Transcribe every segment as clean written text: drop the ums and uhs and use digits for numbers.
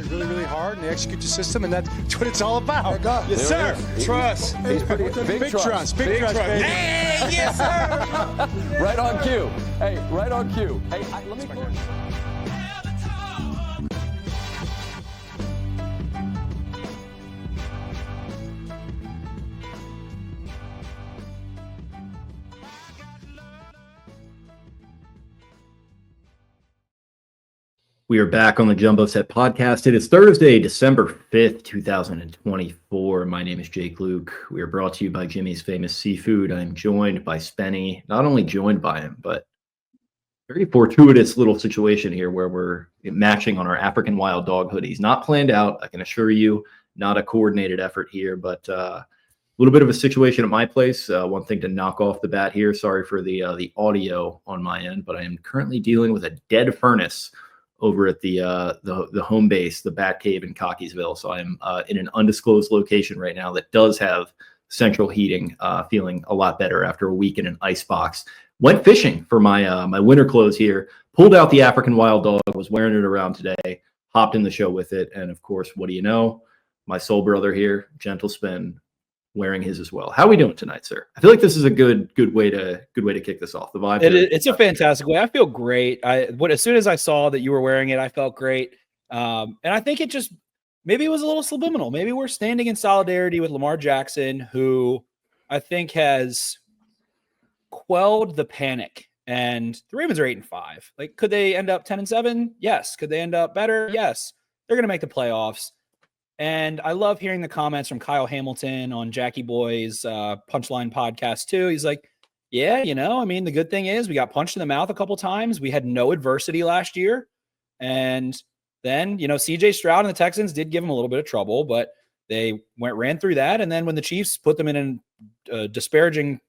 play really, really hard, and they execute the system, and that's what it's all about. Yes, sir. Trust. He's pretty Big trust. Big trust, baby. Hey, yes, sir. Right on cue. Hey, right on cue. Hey, let me close. We are back on the Jumbo Set podcast. It is Thursday, December 5th, 2024. My name is Jake Louque. We are brought to you by Jimmy's Famous Seafood. I'm joined by Spenny. Not only joined by him, but very fortuitous little situation here where we're matching on our African wild dog hoodies. Not planned out, I can assure you, not a coordinated effort here, but a little bit of a situation at my place. One thing to knock off the bat here. Sorry for the audio on my end, but I am currently dealing with a dead furnace over at the home base, the Bat Cave in Cockeysville. So I'm in an undisclosed location right now that does have central heating, feeling a lot better after a week in an ice box. Went fishing for my my winter clothes here, pulled out the African wild dog, was wearing it around today, hopped in the show with it. And of course, what do you know? My soul brother here, Gentle Spin, wearing his as well. How are we doing tonight, sir? I feel like this is a good way to kick this off. The vibe. It's a fantastic way. I feel great. As soon as I saw that you were wearing it, I felt great. And I think it just maybe it was a little subliminal. Maybe we're standing in solidarity with Lamar Jackson, who I think has quelled the panic. And the Ravens are 8-5. Like, could they end up 10-7? Yes. Could they end up better? Yes. They're going to make the playoffs. And I love hearing the comments from Kyle Hamilton on Jackie Boy's Punchline podcast too. He's like, yeah, I mean, the good thing is we got punched in the mouth a couple times. We had no adversity last year. And then, CJ Stroud and the Texans did give him a little bit of trouble, but they ran through that. And then when the Chiefs put them in a disparaging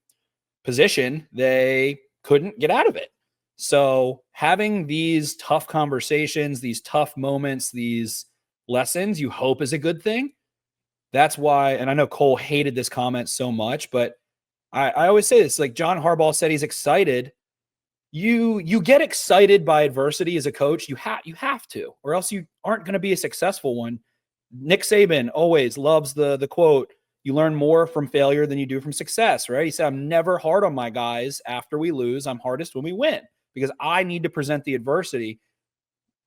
position, they couldn't get out of it. So having these tough conversations, these tough moments, these lessons, you hope is a good thing. That's why, and I know Cole hated this comment so much, but I always say this, like John Harbaugh said, he's excited. You get excited by adversity as a coach. You have to, or else you aren't going to be a successful one. Nick Saban always loves the quote, you learn more from failure than you do from success, right? He said, I'm never hard on my guys after we lose. I'm hardest when we win because I need to present the adversity.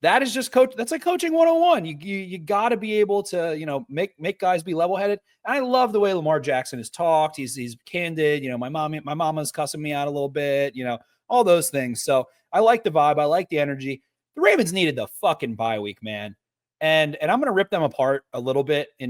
That is just coach. That's like coaching 101. You got to be able to, make guys be level-headed. And I love the way Lamar Jackson has talked. He's candid. My mama's cussing me out a little bit, all those things. So I like the vibe. I like the energy. The Ravens needed the fucking bye week, man. And I'm going to rip them apart a little bit a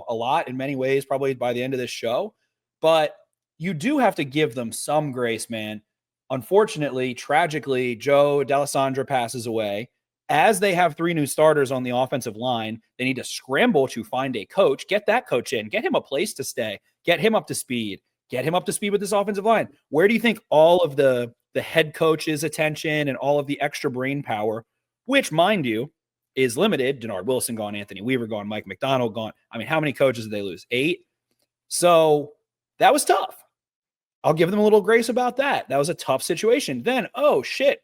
lot in many ways, probably by the end of this show. But you do have to give them some grace, man. Unfortunately, tragically, Joe D'Alessandro passes away. As they have 3 new starters on the offensive line, they need to scramble to find a coach, get that coach in, get him a place to stay, get him up to speed with this offensive line. Where do you think all of the head coach's attention and all of the extra brain power, which, mind you, is limited? Denard Wilson gone, Anthony Weaver gone, Mike McDonald gone. I mean, how many coaches did they lose? 8? So that was tough. I'll give them a little grace about that. That was a tough situation. Then, oh, shit.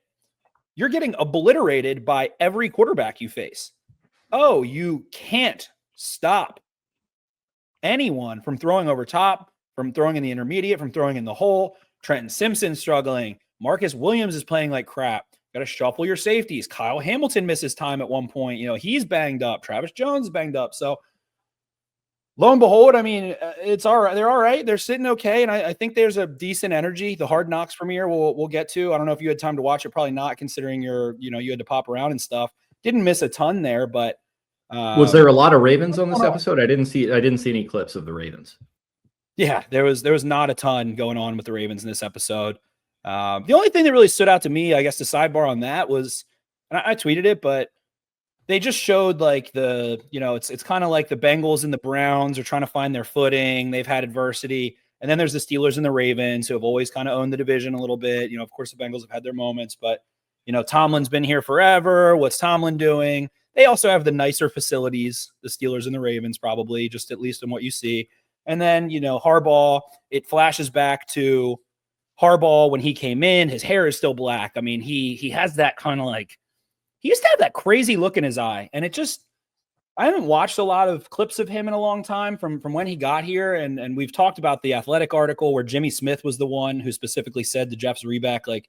You're getting obliterated by every quarterback you face. Oh, you can't stop anyone from throwing over top, from throwing in the intermediate, from throwing in the hole. Trenton Simpson struggling. Marcus Williams is playing like crap. Got to shuffle your safeties. Kyle Hamilton misses time at one point. He's banged up. Travis Jones is banged up. So lo and behold, I mean, it's all right. They're all right. They're sitting okay. And I think there's a decent energy. The Hard Knocks premiere we'll get to. I don't know if you had time to watch it. Probably not, considering you had to pop around and stuff. Didn't miss a ton there, but was there a lot of Ravens on this episode? I didn't see any clips of the Ravens. Yeah, there was not a ton going on with the Ravens in this episode. The only thing that really stood out to me, I guess, the sidebar on that was, and I tweeted it, but they just showed like it's kind of like the Bengals and the Browns are trying to find their footing. They've had adversity. And then there's the Steelers and the Ravens who have always kind of owned the division a little bit. Of course, the Bengals have had their moments, but, Tomlin's been here forever. What's Tomlin doing? They also have the nicer facilities, the Steelers and the Ravens, probably, just at least in what you see. And then, Harbaugh, it flashes back to Harbaugh when he came in. His hair is still black. I mean, he has that kind of like, he used to have that crazy look in his eye, and it just I haven't watched a lot of clips of him in a long time from when he got here. And we've talked about the Athletic article where Jimmy Smith was the one who specifically said to Jeff Zrebiec, like,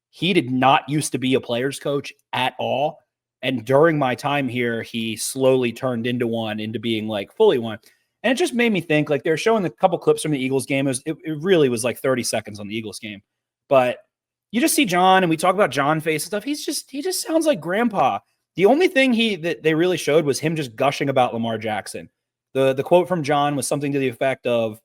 he did not used to be a player's coach at all. And during my time here, he slowly turned into being like fully one. And it just made me think, like, they're showing a couple clips from the Eagles game. It really was like 30 seconds on the Eagles game. But you just see John, and we talk about John face and stuff. He just sounds like grandpa. The only thing that they really showed was him just gushing about Lamar Jackson. The quote from John was something to the effect of,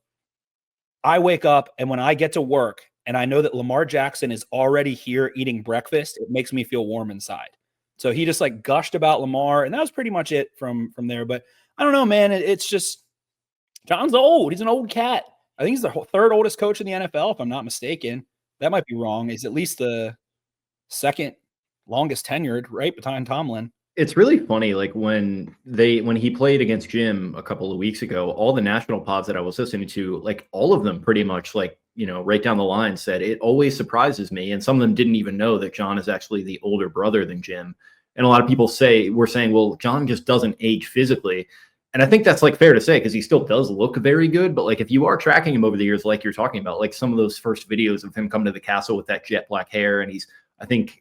I wake up and when I get to work and I know that Lamar Jackson is already here eating breakfast, it makes me feel warm inside. So he just like gushed about Lamar, and that was pretty much it from there. But I don't know, man. It's just John's old. He's an old cat. I think he's the third oldest coach in the NFL, if I'm not mistaken. That might be wrong. He's at least the second longest tenured, right, behind Tomlin. It's really funny, like when he played against Jim a couple of weeks ago, all the national pods that I was listening to, like all of them pretty much, like, you know, right down the line said it always surprises me. And some of them didn't even know that John is actually the older brother than Jim. And a lot of people were saying, well, John just doesn't age physically. And I think that's like fair to say, because he still does look very good. But like, if you are tracking him over the years, like you're talking about, like some of those first videos of him coming to the castle with that jet black hair, and I think,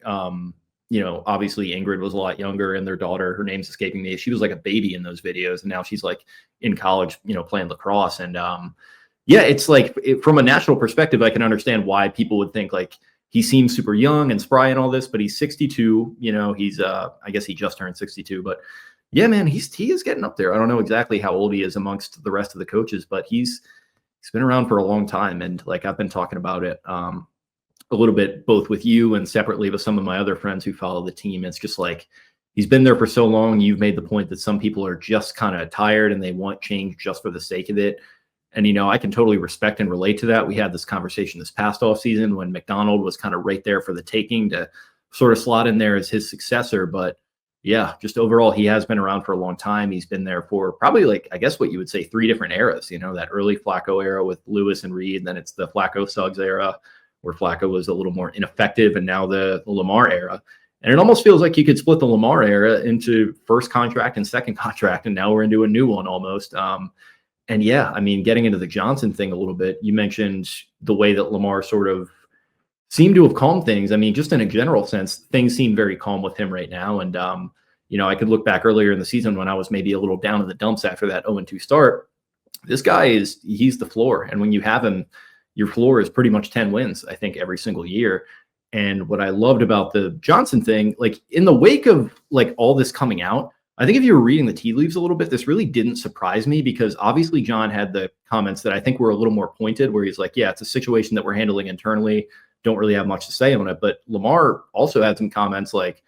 you know, obviously Ingrid was a lot younger, and their daughter, her name's escaping me, she was like a baby in those videos, and now she's like in college, you know, playing lacrosse. And yeah, it's like from a national perspective, I can understand why people would think like he seems super young and spry and all this, but he's 62. You know, he's I guess he just turned 62, but yeah, man, he is getting up there. I don't know exactly how old he is amongst the rest of the coaches, but he's been around for a long time. And like, I've been talking about it a little bit, both with you and separately with some of my other friends who follow the team. It's just like, he's been there for so long. You've made the point that some people are just kind of tired and they want change just for the sake of it. And, you know, I can totally respect and relate to that. We had this conversation this past offseason when McDonald was kind of right there for the taking to sort of slot in there as his successor. But yeah, just overall, he has been around for a long time. He's been there for probably, like, I guess what you would say 3 different eras, you know, that early Flacco era with Lewis and Reed. Then it's the Flacco Suggs era where Flacco was a little more ineffective, and now the Lamar era. And it almost feels like you could split the Lamar era into first contract and second contract, and now we're into a new one almost. And yeah, I mean, getting into the Johnson thing a little bit, you mentioned the way that Lamar sort of seemed to have calmed things. I mean, just in a general sense, things seem very calm with him right now. And, you know, I could look back earlier in the season when I was maybe a little down in the dumps after that 0-2 start. This guy he's the floor. And when you have him, your floor is pretty much 10 wins, I think, every single year. And what I loved about the Johnson thing, like in the wake of like all this coming out, I think if you were reading the tea leaves a little bit, this really didn't surprise me, because obviously John had the comments that I think were a little more pointed, where he's like, yeah, it's a situation that we're handling internally. Don't really have much to say on it. But Lamar also had some comments like,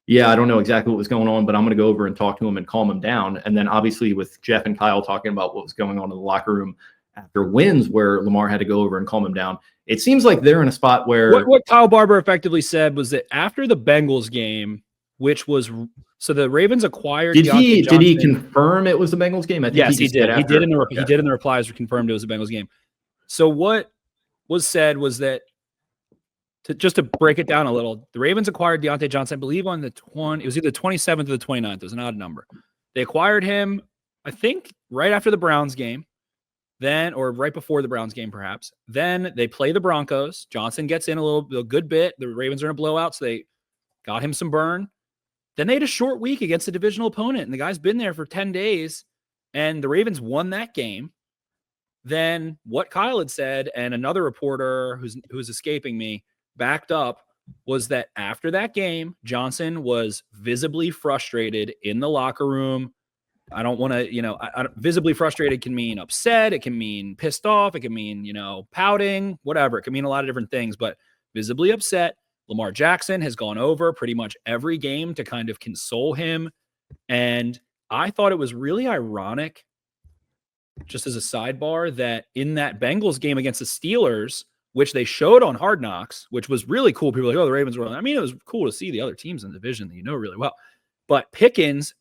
yeah, I don't know exactly what was going on, but I'm going to go over and talk to him and calm him down. And then obviously with Jeff and Kyle talking about what was going on in the locker room after wins, where Lamar had to go over and calm him down. It seems like they're in a spot where what Kyle Barber effectively said was that after the Bengals game, which was, so the Ravens acquired. Did he confirm it was the Bengals game? I think yes, he did. He did in the replies, confirmed it was the Bengals game. So what was said was that, just to break it down a little, the Ravens acquired Diontae Johnson, I believe on it was either the 27th or the 29th. It was an odd number. They acquired him, I think, right after the Browns game, then, or right before the Browns game, perhaps. Then they play the Broncos. Johnson gets in a good bit. The Ravens are in a blowout, so they got him some burn. Then they had a short week against a divisional opponent, and the guy's been there for 10 days, and the Ravens won that game. Then what Kyle had said, and another reporter who's escaping me, backed up, was that after that game, Johnson was visibly frustrated in the locker room. I don't want to, visibly frustrated can mean upset. It can mean pissed off. It can mean, pouting, whatever. It can mean a lot of different things, but visibly upset. Lamar Jackson has gone over pretty much every game to kind of console him. And I thought it was really ironic, just as a sidebar, that in that Bengals game against the Steelers, which they showed on Hard Knocks, which was really cool. People were like, oh, the Ravens were on. I mean, it was cool to see the other teams in the division that you know really well. But Pickens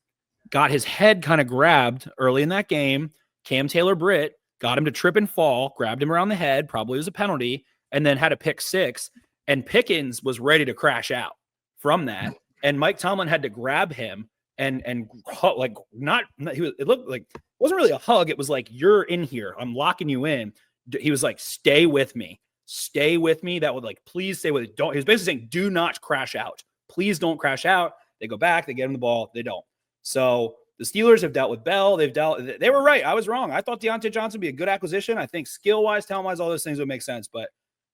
got his head kind of grabbed early in that game. Cam Taylor-Britt got him to trip and fall, grabbed him around the head, probably was a penalty, and then had a pick six. And Pickens was ready to crash out from that. And Mike Tomlin had to grab him and like not he was, it looked like it wasn't really a hug. It was like, you're in here. I'm locking you in. He was like, stay with me. Stay with me. That would like, please stay with it. Don't. He was basically saying, do not crash out. Please don't crash out. They go back. They get him the ball. They don't. So the Steelers have dealt with Bell. They were right. I was wrong. I thought Diontae Johnson would be a good acquisition. I think skill-wise, talent-wise, all those things would make sense. But,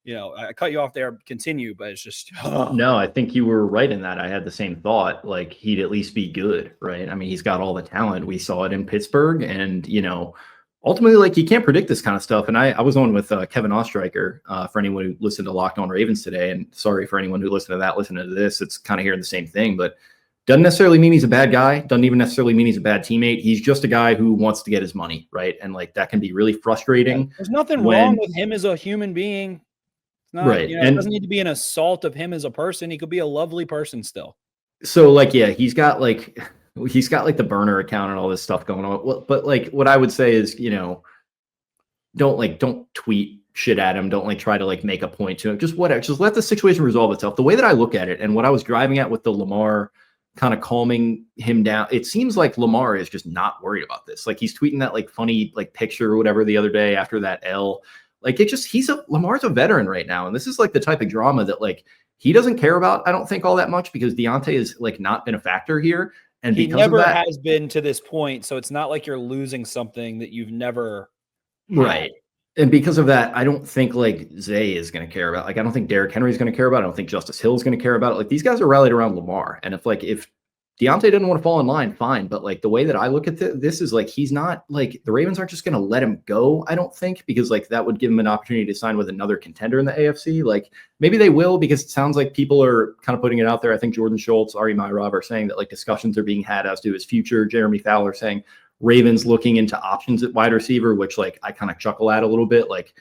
I cut you off there. Continue, but it's just. No, I think you were right in that. I had the same thought. Like, he'd at least be good, right? I mean, he's got all the talent. We saw it in Pittsburgh. And, ultimately, like, you can't predict this kind of stuff. And I was on with Kevin Ostreicher for anyone who listened to Locked On Ravens today. And sorry for anyone who listened to that, listening to this. It's kind of hearing the same thing. But doesn't necessarily mean he's a bad guy. Doesn't even necessarily mean he's a bad teammate. He's just a guy who wants to get his money, right? And like that can be really frustrating. There's nothing wrong with him as a human being. It's not, right. It doesn't need to be an assault of him as a person. He could be a lovely person still. So like, yeah, he's got like the burner account and all this stuff going on. Well, but like what I would say is, don't tweet shit at him. Don't like try to like make a point to him. Just whatever. Just let the situation resolve itself. The way that I look at it and what I was driving at with the Lamar kind of calming him down, it seems like Lamar is just not worried about this. Like he's tweeting that like funny like picture or whatever the other day after that L. Like Lamar's a veteran right now. And this is like the type of drama that like he doesn't care about, I don't think all that much, because Diontae has like not been a factor here. And he because never of that, has been to this point. So it's not like you're losing something that you've never right. And because of that, I don't think like Zay is going to care about. Like, I don't think Derrick Henry is going to care about it. I don't think Justice Hill is going to care about it. Like, these guys are rallied around Lamar. And if Diontae didn't want to fall in line, fine. But like the way that I look at this is like he's not like the Ravens aren't just going to let him go. I don't think, because like that would give him an opportunity to sign with another contender in the AFC. Like maybe they will, because it sounds like people are kind of putting it out there. I think Jordan Schultz, Ari Myrov are saying that like discussions are being had as to his future. Jeremy Fowler saying Ravens looking into options at wide receiver, which like I kind of chuckle at a little bit. Like,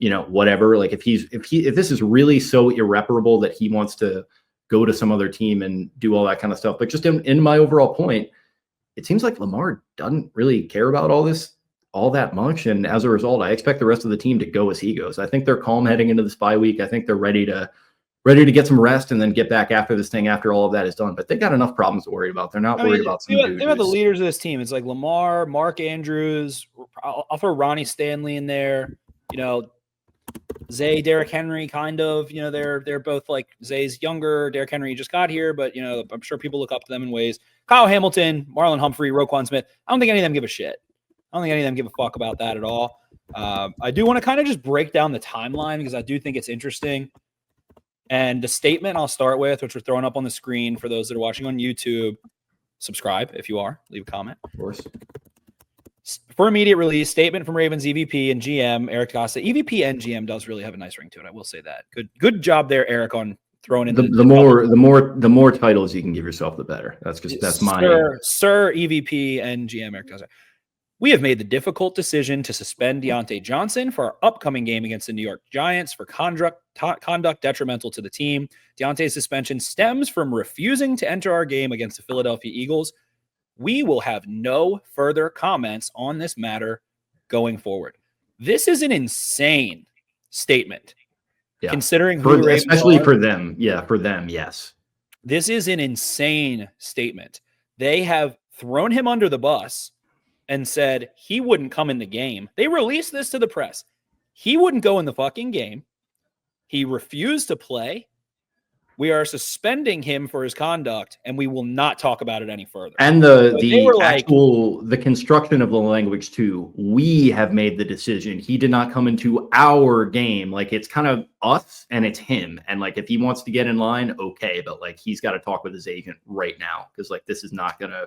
whatever, like if this is really so irreparable that he wants to go to some other team and do all that kind of stuff. But just in my overall point, it seems like Lamar doesn't really care about all this all that much. And as a result, I expect the rest of the team to go as he goes. I think they're calm heading into this bye week. I think they're ready to get some rest and then get back after this thing after all of that is done. But they got enough problems to worry about. They're not worried about some dude. They're the leaders of this team. It's like Lamar, Mark Andrews. I'll throw Ronnie Stanley in there. Zay, Derrick Henry, kind of, they're both like Zay's younger. Derrick Henry just got here, but I'm sure people look up to them in ways. Kyle Hamilton, Marlon Humphrey, Roquan Smith. I don't think any of them give a shit. I don't think any of them give a fuck about that at all. I do want to kind of just break down the timeline because I do think it's interesting. And the statement I'll start with, which we're throwing up on the screen for those that are watching on YouTube, subscribe if you are, leave a comment. Of course. For immediate release, statement from Ravens EVP and GM Eric Costa. EVP and GM does really have a nice ring to it. I will say that. Good job there, Eric, on throwing in the more titles you can give yourself, the better. That's my Sir EVP and GM Eric Costa. We have made the difficult decision to suspend Diontae Johnson for our upcoming game against the New York Giants for conduct detrimental to the team. Diontae's suspension stems from refusing to enter our game against the Philadelphia Eagles. We will have no further comments on this matter going forward. This is an insane statement, considering who especially for them. Yeah, for them, yes. This is an insane statement. They have thrown him under the bus and said he wouldn't come in the game. They released this to the press. He wouldn't go in the fucking game. He refused to play. We are suspending him for his conduct, and we will not talk about it any further. And the construction of the language too. We have made the decision. He did not come into our game. Like, it's kind of us and it's him. And like, if he wants to get in line, okay. But like, he's got to talk with his agent right now, because like, this is not gonna.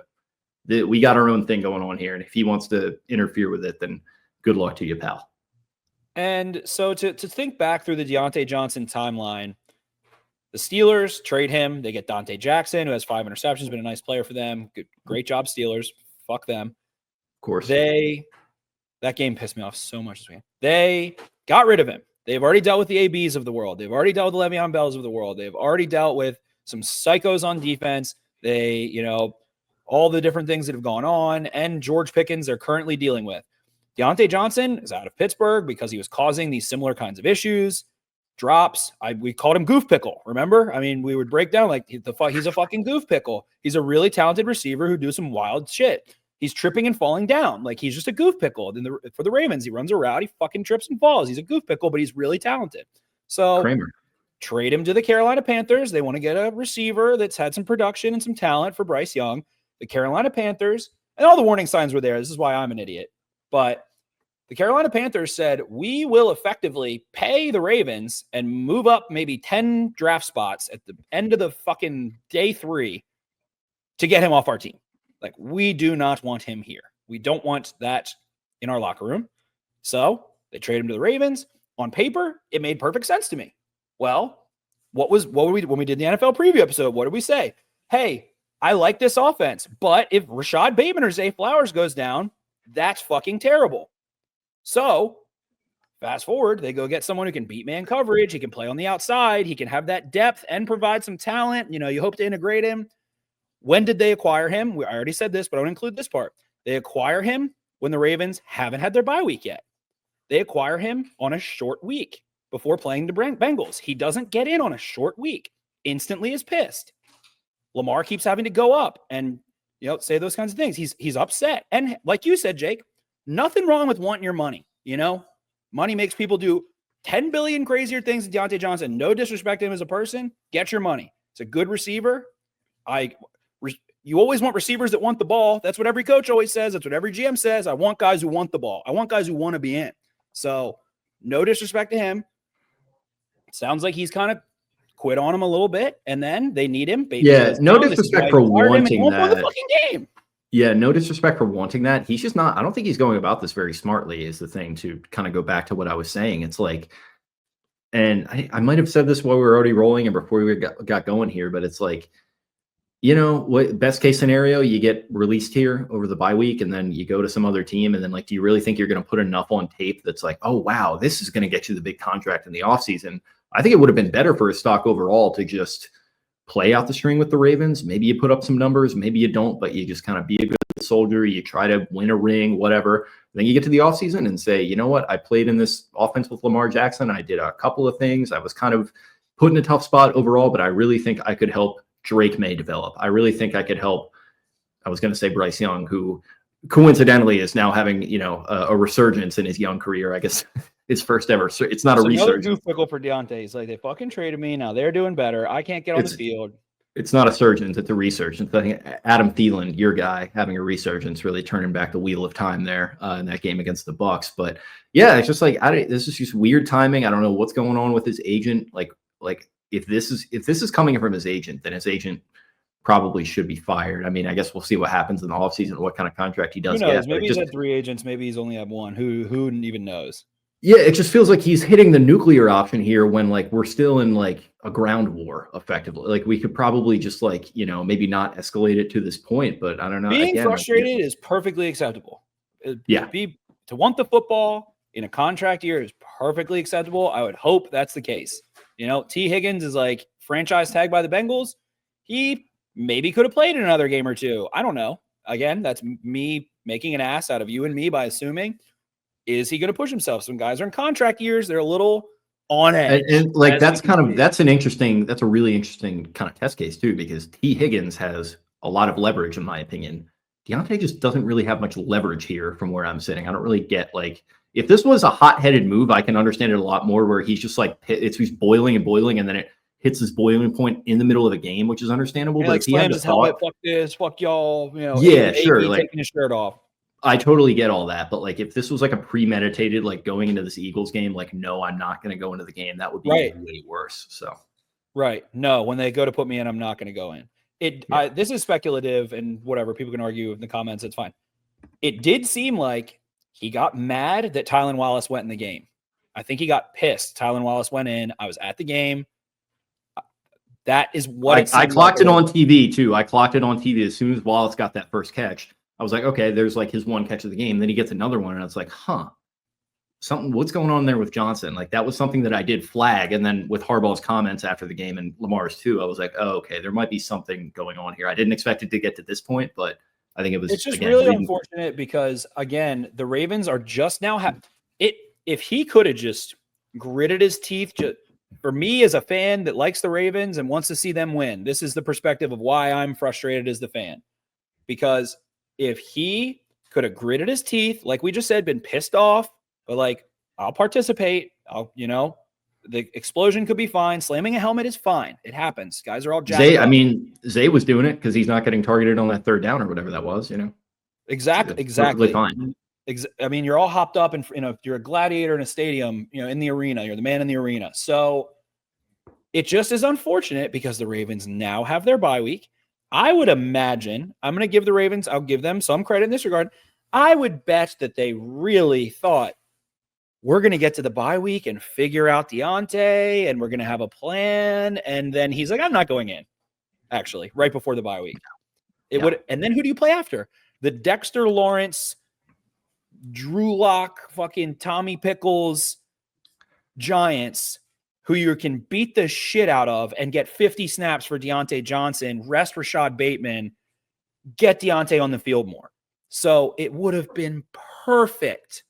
We got our own thing going on here, and if he wants to interfere with it, then good luck to you, pal. And so to think back through the Diontae Johnson timeline. The Steelers trade him. They get Diontae Jackson, who has 5 interceptions, been a nice player for them. Great job, Steelers. Fuck them. Of course. That game pissed me off so much this weekend. They got rid of him. They've already dealt with the ABs of the world. They've already dealt with the Le'Veon Bells of the world. They've already dealt with some psychos on defense. All the different things that have gone on, and George Pickens they're currently dealing with. Diontae Johnson is out of Pittsburgh because he was causing these similar kinds of issues. drops. We called him Goof Pickle. Remember? I mean, we would break down like he's a fucking goof pickle. He's a really talented receiver who do some wild shit. He's tripping and falling down. Like he's just a goof pickle. Then for the Ravens, he runs a route, he fucking trips and falls. He's a goof pickle, but he's really talented. So Kramer. Trade him to the Carolina Panthers. They want to get a receiver that's had some production and some talent for Bryce Young. The Carolina Panthers, and all the warning signs were there. This is why I'm an idiot. But the Carolina Panthers said, we will effectively pay the Ravens and move up maybe 10 draft spots at the end of the fucking day 3 to get him off our team. Like, we do not want him here. We don't want that in our locker room. So they trade him to the Ravens. On paper, it made perfect sense to me. Well, what were we when we did the NFL preview episode? What did we say? Hey, I like this offense, but if Rashad Bateman or Zay Flowers goes down, that's fucking terrible. So fast forward, they go get someone who can beat man coverage. He can play on the outside. He can have that depth and provide some talent. You know, you hope to integrate him. When did they acquire him? I already said this, but I don't include this part. They acquire him when the Ravens haven't had their bye week yet. They acquire him on a short week before playing the Bengals. He doesn't get in on a short week. Instantly is pissed. Lamar keeps having to go up and, you know, say those kinds of things. He's upset. And like you said, Jake, nothing wrong with wanting your money. You know, money makes people do 10 billion crazier things than Diontae Johnson. No disrespect to him as a person. Get your money. It's a good receiver. You always want receivers that want the ball. That's what every coach always says. That's what every GM says. I want guys who want the ball. I want guys who want to be in. So no disrespect to him. Sounds like he's kind of quit on him a little bit, and then they need him. Yeah, no disrespect for wanting that. The fucking game. Yeah, no disrespect for wanting that. He's just not. I don't think he's going about this very smartly. Is the thing, to kind of go back to what I was saying. It's like, and I might have said this while we were already rolling and before we got going here, but it's like, you know, what best case scenario, you get released here over the bye week and then you go to some other team. And then, like, do you really think you're going to put enough on tape that's like, oh, wow, this is going to get you the big contract in the offseason? I think it would have been better for his stock overall to just play out the string with the Ravens. Maybe you put up some numbers, maybe you don't, but you just kind of be a good soldier. You try to win a ring, whatever. Then you get to the offseason and say, you know what? I played in this offense with Lamar Jackson. I did a couple of things. I was kind of put in a tough spot overall, but I really think I could help Drake May develop. I really think I could help. I was going to say Bryce Young, who coincidentally is now having, you know, a resurgence in his young career. I guess his first ever. It's not a resurgence. Another goof pickle for Diontae. He's like, they fucking traded me. Now they're doing better. I can't get on the field. It's not a surgence. It's a resurgence. I think Adam Thielen, your guy, having a resurgence, really turning back the wheel of time there in that game against the Bucs. But yeah, it's just like, this is just weird timing. I don't know what's going on with his agent. Like if this is coming from his agent, then his agent probably should be fired. I mean, I guess we'll see what happens in the offseason, what kind of contract he does get. Maybe he's had 3 agents. Maybe he's only had 1. Who even knows? Yeah, it just feels like he's hitting the nuclear option here when, like, we're still in, like, a ground war, effectively. Like, we could probably just, like, you know, maybe not escalate it to this point, but I don't know. Being frustrated is perfectly acceptable. Yeah. To want the football in a contract year is perfectly acceptable. I would hope that's the case. You know, T. Higgins is, like, franchise tag by the Bengals. He maybe could have played in another game or two. I don't know. Again, that's me making an ass out of you and me by assuming. Is he going to push himself? Some guys are in contract years. They're a little on edge. And like, that's a really interesting kind of test case too, because T. Higgins has a lot of leverage, in my opinion. Diontae just doesn't really have much leverage here from where I'm sitting. I don't really get, like, if this was a hot-headed move, I can understand it a lot more, where he's just like, he's boiling and boiling, and then it hits his boiling point in the middle of a game, which is understandable. Yeah, but like, if he had his helmet, fuck this, fuck y'all, you know. Yeah, sure. Like, taking his shirt off. I totally get all that, but, like, if this was like a premeditated, like, going into this Eagles game, like, no, I'm not going to go into the game, that would be way worse. So, right. No, when they go to put me in, I'm not going to go in. This is speculative and whatever. People can argue in the comments. It's fine. It did seem like he got mad that Tylan Wallace went in the game. I think he got pissed. Tylan Wallace went in. I was at the game. That is what I clocked it on TV too. I clocked it on TV as soon as Wallace got that first catch. I was like, okay, there's like his one catch of the game. Then he gets another one, and I was like, what's going on there with Johnson? Like, that was something that I did flag. And then with Harbaugh's comments after the game and Lamar's too, I was like, oh, okay, there might be something going on here. I didn't expect it to get to this point, but I think it was. It's just really unfortunate because, again, the Ravens are just now if he could have just gritted his teeth, for me as a fan that likes the Ravens and wants to see them win, this is the perspective of why I'm frustrated as the fan. Because if he could have gritted his teeth, like we just said, been pissed off, but like, I'll participate. The explosion could be fine. Slamming a helmet is fine. It happens. Guys are all jacked up. Zay was doing it because he's not getting targeted on that third down or whatever that was, Exactly. Fine. I mean, you're all hopped up you're a gladiator in a stadium, in the arena. You're the man in the arena. So it just is unfortunate because the Ravens now have their bye week. I would imagine, I'm going to give the Ravens, I'll give them some credit in this regard. I would bet that they really thought, we're going to get to the bye week and figure out Diontae, and we're going to have a plan. And then he's like, I'm not going in, actually, right before the bye week. And then who do you play after? The Dexter Lawrence, Drew Lock, fucking Tommy Pickles Giants, who you can beat the shit out of and get 50 snaps for Diontae Johnson, rest Rashad Bateman, get Diontae on the field more. So it would have been perfect.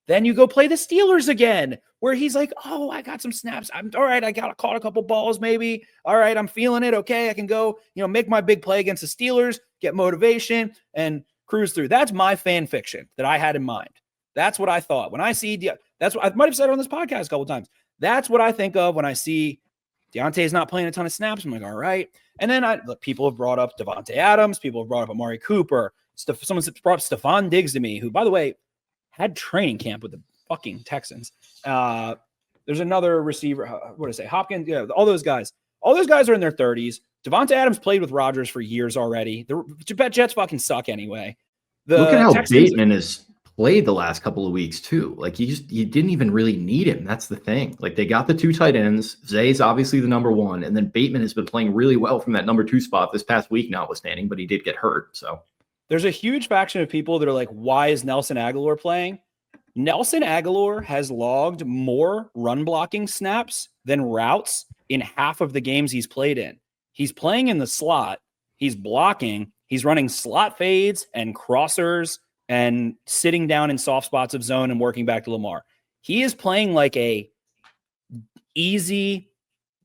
Then you go play the Steelers again, where he's like, oh, I got some snaps. I'm all right. I caught a couple balls maybe. All right, I'm feeling it. Okay, I can go, make my big play against the Steelers, get motivation, and cruise through. That's my fan fiction that I had in mind. That's what I thought. When I see, that's what I might have said on this podcast a couple of times. That's what I think of when I see Deontay's not playing a ton of snaps. I'm like, all right. And then people have brought up Devontae Adams. People have brought up Amari Cooper. Someone's brought up Stephon Diggs to me, who, by the way, had training camp with the fucking Texans. There's another receiver. What did I say? Hopkins. Yeah, all those guys. All those guys are in their 30s. Devontae Adams played with Rodgers for years already. The Jets fucking suck anyway. Look at how Bateman has played the last couple of weeks too. Like you didn't even really need him. That's the thing. Like they got the two tight ends. Zay's obviously the number one, and then Bateman has been playing really well from that number 2 spot this past week, notwithstanding, but he did get hurt. So there's a huge faction of people that are like, why is Nelson Aguilar playing? Nelson Aguilar has logged more run blocking snaps than routes in half of the games he's played in. He's playing in the slot. He's blocking. He's running slot fades and crossers and sitting down in soft spots of zone and working back to Lamar. He is playing like a easy,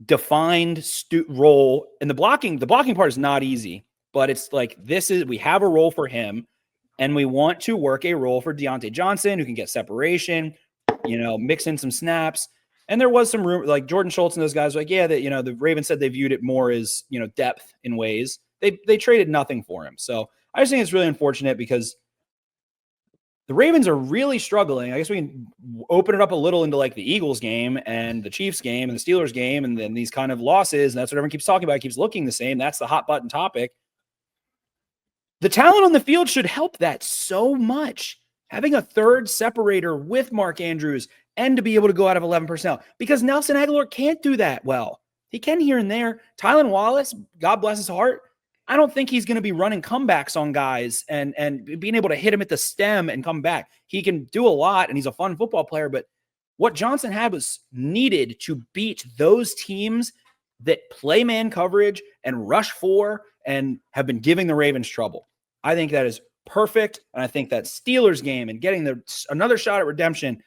defined role. And the blocking part is not easy, but it's like, we have a role for him, and we want to work a role for Diontae Johnson, who can get separation, mix in some snaps. And there was some room, like Jordan Schultz and those guys were like, yeah, that, the Ravens said they viewed it more as, depth in ways. They traded nothing for him. So I just think it's really unfortunate because the Ravens are really struggling. I guess we can open it up a little into like the Eagles game and the Chiefs game and the Steelers game, and then these kind of losses. And that's what everyone keeps talking about. It keeps looking the same. That's the hot button topic. The talent on the field should help that so much. Having a third separator with Mark Andrews and to be able to go out of 11 personnel, because Nelson Aguilar can't do that well. He can here and there. Tylan Wallace, God bless his heart, I don't think he's going to be running comebacks on guys and being able to hit him at the stem and come back. He can do a lot, and he's a fun football player, but what Johnson had was needed to beat those teams that play man coverage and rush for and have been giving the Ravens trouble. I think that is perfect, and I think that Steelers game and getting another shot at redemption,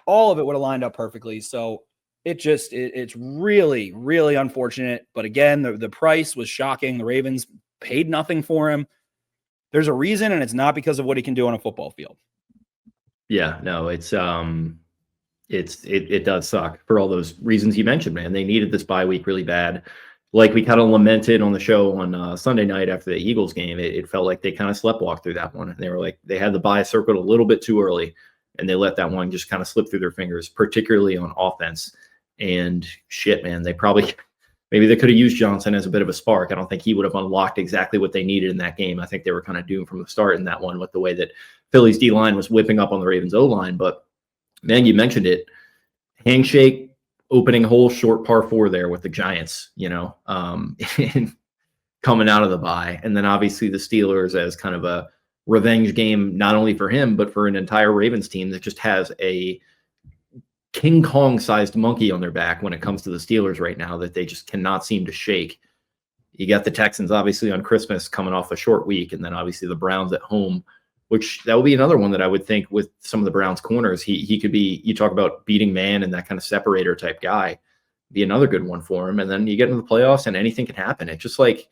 all of it would have lined up perfectly. So it's really, really unfortunate. But again, the price was shocking. The Ravens paid nothing for him. There's a reason, and it's not because of what he can do on a football field. Yeah, no, it does suck for all those reasons you mentioned, man. They needed this bye week really bad. Like we kind of lamented on the show on Sunday night after the Eagles game, it felt like they kind of sleptwalked through that one. They were like, they had the bye circled a little bit too early, and they let that one just kind of slip through their fingers, particularly on offense. And shit, man, maybe they could have used Johnson as a bit of a spark. I don't think he would have unlocked exactly what they needed in that game. I think they were kind of doomed from the start in that one with the way that Philly's D-line was whipping up on the Ravens O-line. But, man, you mentioned it. Handshake, opening hole, short par 4 there with the Giants, coming out of the bye. And then obviously the Steelers as kind of a revenge game, not only for him, but for an entire Ravens team that just has a King Kong-sized monkey on their back when it comes to the Steelers right now that they just cannot seem to shake. You got the Texans, obviously, on Christmas coming off a short week, and then obviously the Browns at home, which that would be another one that I would think with some of the Browns corners, he could be, you talk about beating man and that kind of separator type guy. be another good one for him. And then you get into the playoffs and anything can happen. It's just like,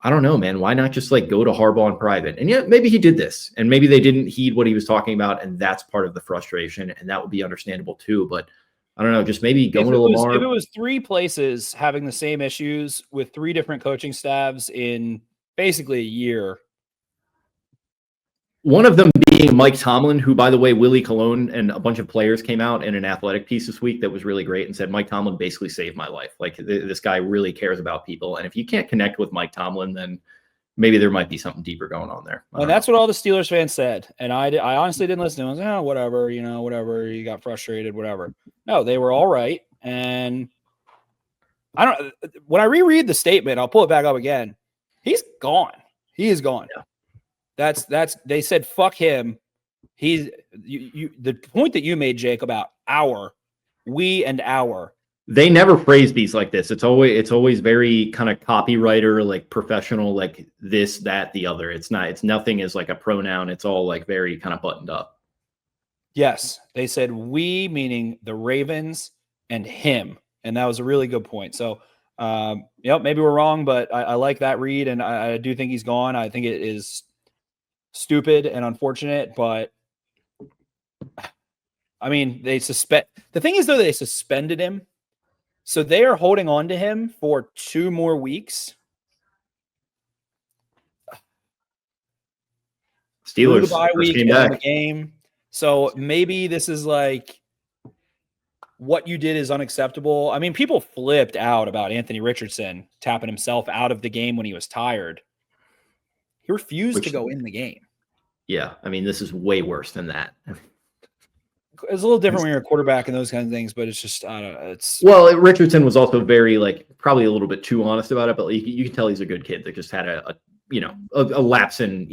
I don't know, man. Why not just like go to Harbaugh in private? And yeah, maybe he did this and maybe they didn't heed what he was talking about. And that's part of the frustration. And that would be understandable too. But I don't know, just maybe going to Lamar. If it was 3 places having the same issues with 3 different coaching staffs in basically a year. One of them being Mike Tomlin, who, by the way, Willie Colon and a bunch of players came out in an Athletic piece this week that was really great and said, Mike Tomlin basically saved my life. Like this guy really cares about people. And if you can't connect with Mike Tomlin, then maybe there might be something deeper going on there. And that's what all the Steelers fans said. And I honestly didn't listen to them. I was like, oh, whatever, whatever. You got frustrated, whatever. No, they were all right. And when I reread the statement, I'll pull it back up again. He's gone. He is gone. Yeah. They said, fuck him. The point that you made, Jake, about we and our. They never phrase these like this. It's always very kind of copywriter, like professional, like this, that, the other. It's nothing is like a pronoun. It's all like very kind of buttoned up. Yes. They said we, meaning the Ravens and him. And that was a really good point. So, maybe we're wrong, but I like that read. And I do think he's gone. I think it is stupid and unfortunate, but I mean, the thing is though, they suspended him. So they are holding on to him for 2 more weeks. Steelers the bye week and the game. So maybe this is like what you did is unacceptable. I mean, people flipped out about Anthony Richardson tapping himself out of the game when he was tired. He refused to go in the game. Yeah, I mean, this is way worse than that. It's a little different when you're a quarterback and those kinds of things, but it's just, I don't know. Well, Richardson was also very, like, probably a little bit too honest about it, but you can tell he's a good kid that just had a lapse in,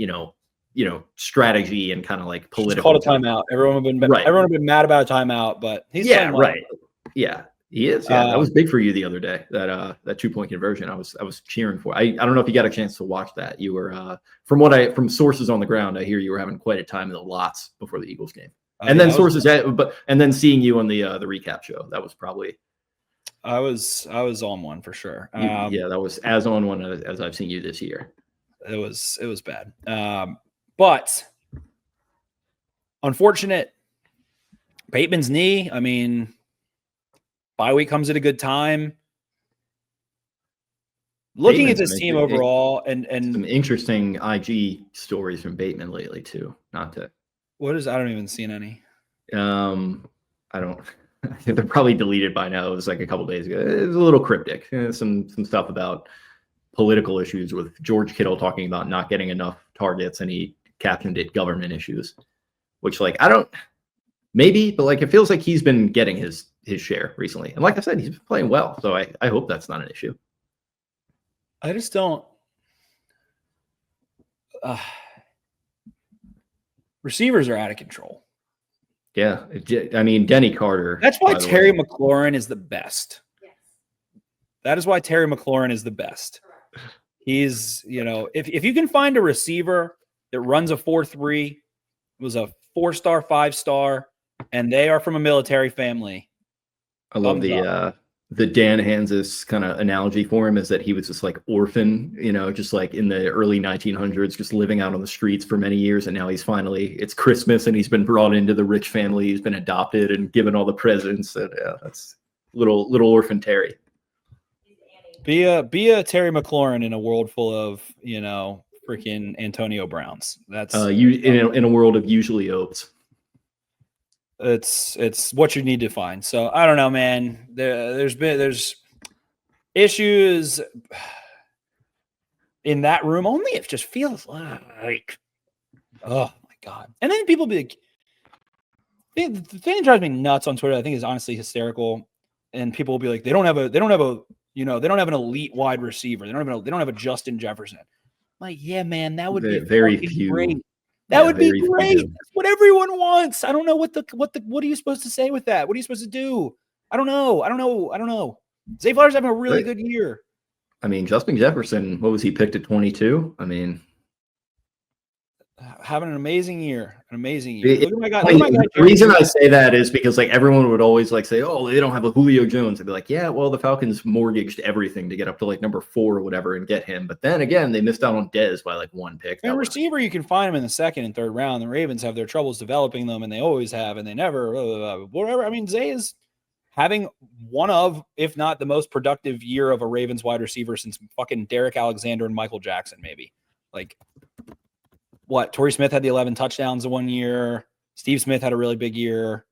strategy and kind of like political. Called a timeout. Everyone have been mad about a timeout, but he's playing well. Right. Yeah, he is. Yeah, that was big for you the other day. That 2-point conversion. I was cheering for. I don't know if you got a chance to watch that. You were from sources on the ground, I hear you were having quite a time in the lots before the Eagles game. And then then seeing you on the recap show, that was probably. I was on one for sure. Yeah, that was as on one as I've seen you this year. It was bad. But unfortunate. Bateman's knee. I mean, bye week comes at a good time. Looking Bateman's at this team overall, and some interesting IG stories from Bateman lately too. Not to. I don't even see any. I don't. I think they're probably deleted by now. It was like a couple days ago. It was a little cryptic. Some stuff about political issues with George Kittle talking about not getting enough targets, and he captioned it "government issues," which like I don't. Maybe, but like it feels like he's been getting his share recently, and like I said, he's been playing well. So I hope that's not an issue. I just don't. Receivers are out of control. Yeah, I mean Denny Carter. That's why Terry McLaurin is the best. Yes. That is why Terry McLaurin is the best. He's, if you can find a receiver that runs a 4.3, was a 4-star, 5-star, and they are from a military family. I love the Dan Hansis kind of analogy for him is that he was just like orphan, just like in the early 1900s, just living out on the streets for many years. And now it's Christmas and he's been brought into the rich family. He's been adopted and given all the presents. And yeah, that's little orphan Terry. Be a Terry McLaurin in a world full of, freaking Antonio Browns. That's in a world of usually Opes. It's what you need to find. So I don't know, man. There's issues in that room. Only it just feels like, oh my God. And then people be like, the thing that drives me nuts on Twitter, I think is honestly hysterical. And people will be like, they don't have an elite wide receiver. They don't have a Justin Jefferson. I'm like, yeah, man, that would be very few. Great. That would be great. That's what everyone wants. I don't know what are you supposed to say with that? What are you supposed to do? I don't know. Zay Flowers having a really good year. I mean, Justin Jefferson, what was he picked at 22? I mean, having an amazing year. Look It- at my guy. Look at my guy. the reason I say that is because like everyone would always like say, "Oh, they don't have a Julio Jones." I'd be like, "Yeah, well, the Falcons mortgaged everything to get up to like number 4 or whatever and get him." But then again, they missed out on Dez by like 1 pick. And receiver, you can find him in the second and third round. The Ravens have their troubles developing them, and they always have, and they never, whatever. I mean, Zay is having one of, if not the most productive year of a Ravens wide receiver since fucking Derek Alexander and Michael Jackson, maybe. Like, what? Torrey Smith had the 11 touchdowns in 1 year. Steve Smith had a really big year.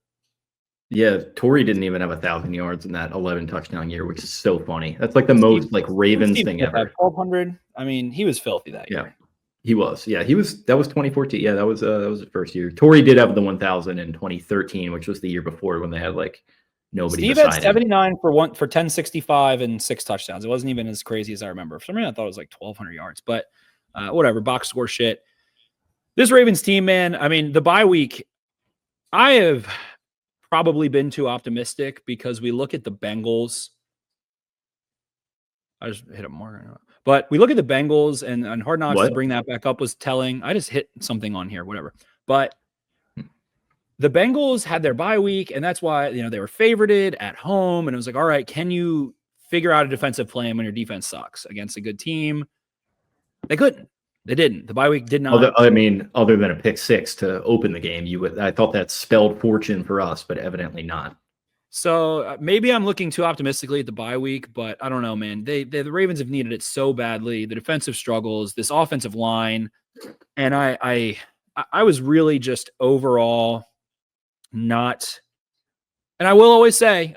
Yeah, Torrey didn't even have 1,000 yards in that 11 touchdown year, which is so funny. That's like the most like Ravens thing ever. 1,200. I mean, he was filthy that year. He was. Yeah, he was. That was 2014. Yeah, that was the first year. Torrey did have the 1,000 in 2013, which was the year before when they had like nobody. Steve had 79 for 1065 and 6 touchdowns. It wasn't even as crazy as I remember. For some reason, I thought it was like 1,200 yards, but whatever. Box score shit. This Ravens team, man. I mean, the bye week. I have probably been too optimistic because we look at the Bengals. I just hit a marker. But we look at the Bengals and Hard Knocks to bring that back up was telling. I just hit something on here, whatever. But the Bengals had their bye week, and that's why they were favorited at home. And it was like, all right, can you figure out a defensive plan when your defense sucks against a good team? They couldn't. They didn't. The bye week did not. Other than a pick 6 to open the game, I thought that spelled fortune for us, but evidently not. So maybe I'm looking too optimistically at the bye week, but I don't know, man. The Ravens have needed it so badly. The defensive struggles, this offensive line, and I was really just overall not. And I will always say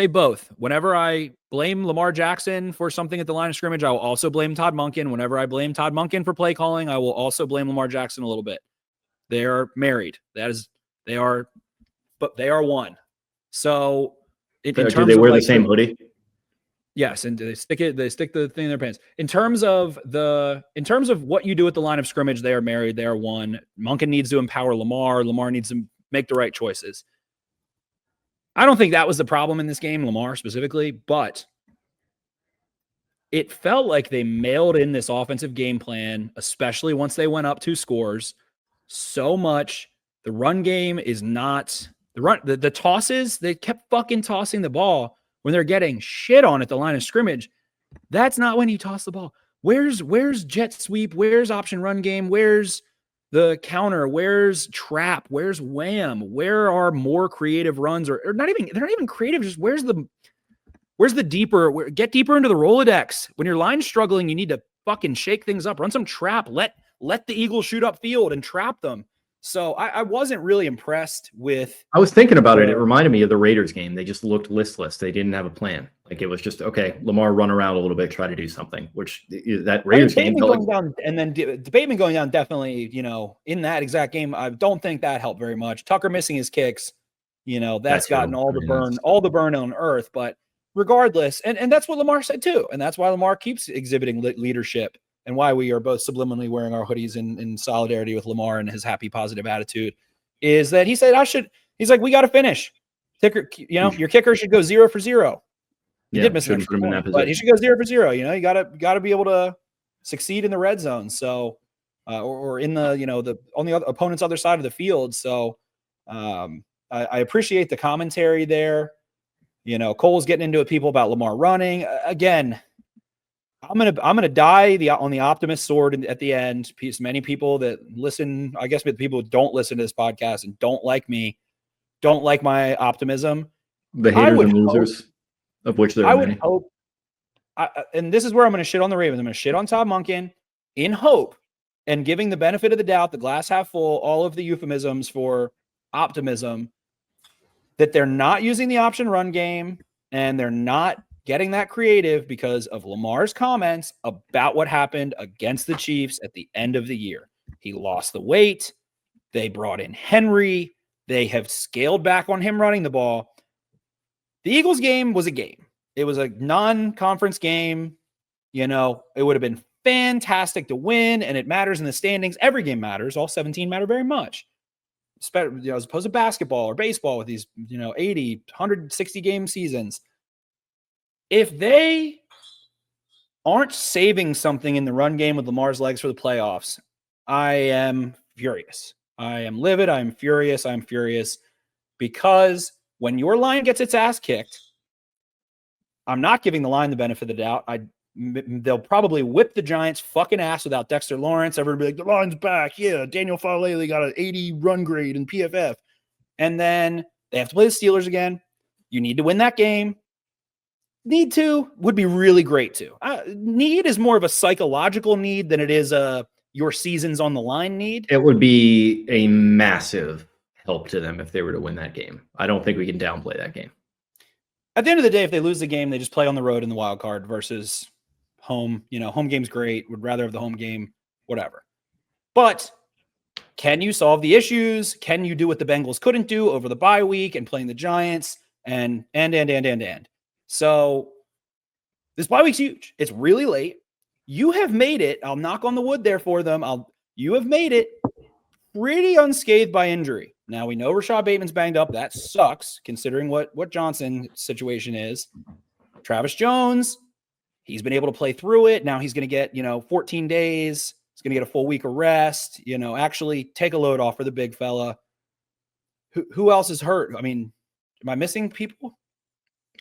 both. Whenever I blame Lamar Jackson for something at the line of scrimmage, I will also blame Todd Monken. Whenever I blame Todd Monken for play calling, I will also blame Lamar Jackson a little bit. They are married. They are one. So do they wear the same hoodie? Yes, and they stick the thing in their pants. In terms of what you do at the line of scrimmage, they are married. They are one. Monken needs to empower Lamar. Lamar needs to make the right choices. I don't think that was the problem in this game, Lamar specifically, but it felt like they mailed in this offensive game plan, especially once they went up 2 scores, so much. The run game is not the tosses. They kept fucking tossing the ball when they're getting shit on at the line of scrimmage. That's not when you toss the ball. Where's jet sweep? Where's option run game? Where's the counter? Where's trap? Where's wham? Where are more creative runs or not even, they're not even creative. Just where's the deeper, get deeper into the Rolodex. When your line's struggling, you need to fucking shake things up, run some trap, let the Eagles shoot up field and trap them. So I wasn't really impressed with. I was thinking about it. It reminded me of the Raiders game. They just looked listless. They didn't have a plan. Like it was just, okay, Lamar run around a little bit, try to do something, which that Raiders game. Bateman going down definitely, in that exact game, I don't think that helped very much. Tucker missing his kicks, that's gotten all the burn on earth. But regardless, and that's what Lamar said too. And that's why Lamar keeps exhibiting leadership. And why we are both subliminally wearing our hoodies in solidarity with Lamar and his happy, positive attitude is that he said, he's like, we got to finish. Kicker, your kicker should go 0 for 0. He did miss an point, but he should go 0 for 0. You got to be able to succeed in the red zone. So, or in the, on the opponent's other side of the field. So, I appreciate the commentary there. Cole's getting into it, people about Lamar running again. I'm gonna die on the optimist sword at the end. Many people that listen, I guess, but people who don't listen to this podcast and don't like me, don't like my optimism. The haters and losers, of which there are many. I would hope, and this is where I'm going to shit on the Ravens. I'm going to shit on Todd Monken in hope and giving the benefit of the doubt, the glass half full, all of the euphemisms for optimism, that they're not using the option run game and they're not getting that creative because of Lamar's comments about what happened against the Chiefs at the end of the year. He lost the weight. They brought in Henry. They have scaled back on him running the ball. The Eagles game was a game. It was a non-conference game. It would have been fantastic to win, and it matters in the standings. Every game matters. All 17 matter very much. As opposed to basketball or baseball with these, 80, 160 game seasons. If they aren't saving something in the run game with Lamar's legs for the playoffs, I am furious. I am livid. I'm furious. I'm furious because when your line gets its ass kicked, I'm not giving the line the benefit of the doubt. They'll probably whip the Giants' fucking ass without Dexter Lawrence. Everybody be like, the line's back. Yeah, Daniel Falele got an 80 run grade in PFF. And then they have to play the Steelers again. You need to win that game. Need to would be really great too. Need is more of a psychological need than it is your season's on the line need. It would be a massive help to them if they were to win that game. I don't think we can downplay that game. At the end of the day, if they lose the game, they just play on the road in the wild card versus home. Home game's great. Would rather have the home game, whatever. But can you solve the issues? Can you do what the Bengals couldn't do over the bye week and playing the Giants and. So this bye week's huge. It's really late. You have made it. I'll knock on the wood there for them. You have made it pretty unscathed by injury. Now we know Rashad Bateman's banged up. That sucks considering what Johnson's situation is. Travis Jones, he's been able to play through it. Now he's going to get, 14 days. He's going to get a full week of rest, actually take a load off for the big fella. Who else is hurt? I mean, am I missing people?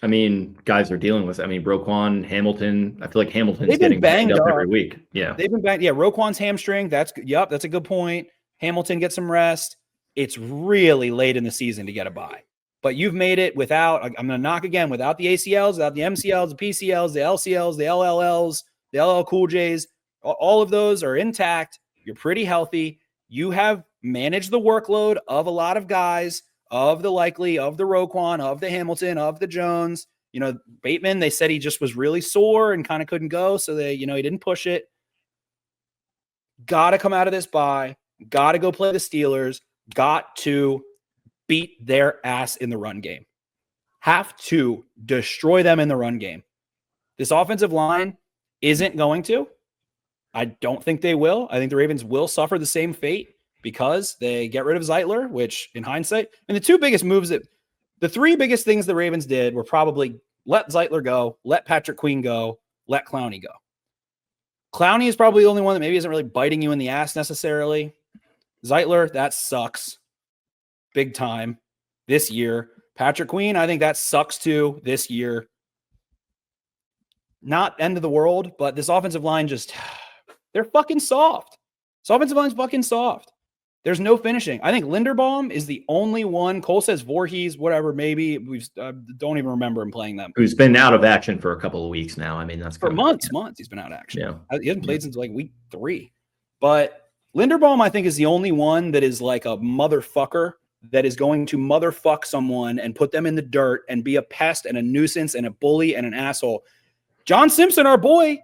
I mean, guys are dealing with. Roquan, Hamilton. I feel like Hamilton's getting banged up every week. Yeah, they've been banged. Yeah, Roquan's hamstring. That's a good point. Hamilton gets some rest. It's really late in the season to get a bye, but you've made it without. I'm going to knock again without the ACLs, without the MCLs, the PCLs, the LCLs, the LLLs, the LL Cool J's. All of those are intact. You're pretty healthy. You have managed the workload of a lot of guys. Of the Likely, of the Roquan, of the Hamilton, of the Jones. Bateman, they said he just was really sore and kind of couldn't go, so he didn't push it. Got to come out of this bye. Got to go play the Steelers. Got to beat their ass in the run game. Have to destroy them in the run game. This offensive line isn't going to. I don't think they will. I think the Ravens will suffer the same fate. Because they get rid of Zeitler, which in hindsight, and the three biggest things the Ravens did were probably let Zeitler go, let Patrick Queen go, let Clowney go. Clowney is probably the only one that maybe isn't really biting you in the ass necessarily. Zeitler, that sucks big time this year. Patrick Queen, I think that sucks too this year. Not end of the world, but this offensive line they're fucking soft. This offensive line's fucking soft. There's no finishing. I think Linderbaum is the only one. Cole says Voorhees, whatever, maybe. We don't even remember him playing them. Who's been out of action for a couple of weeks now. That's for months. He's been out of action. Yeah. He hasn't played since like week 3. But Linderbaum, I think, is the only one that is like a motherfucker that is going to motherfuck someone and put them in the dirt and be a pest and a nuisance and a bully and an asshole. John Simpson, our boy,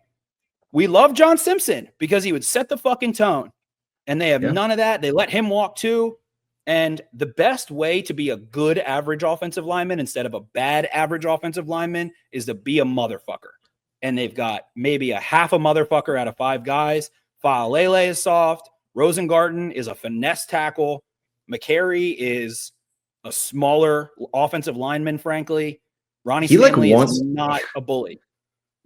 we love John Simpson because he would set the fucking tone. And they have none of that. They let him walk too. And the best way to be a good average offensive lineman instead of a bad average offensive lineman is to be a motherfucker. And they've got maybe a half a motherfucker out of 5 guys. Faalele is soft. Rosengarten is a finesse tackle. McCary is a smaller offensive lineman, frankly. Ronnie Stanley is not a bully.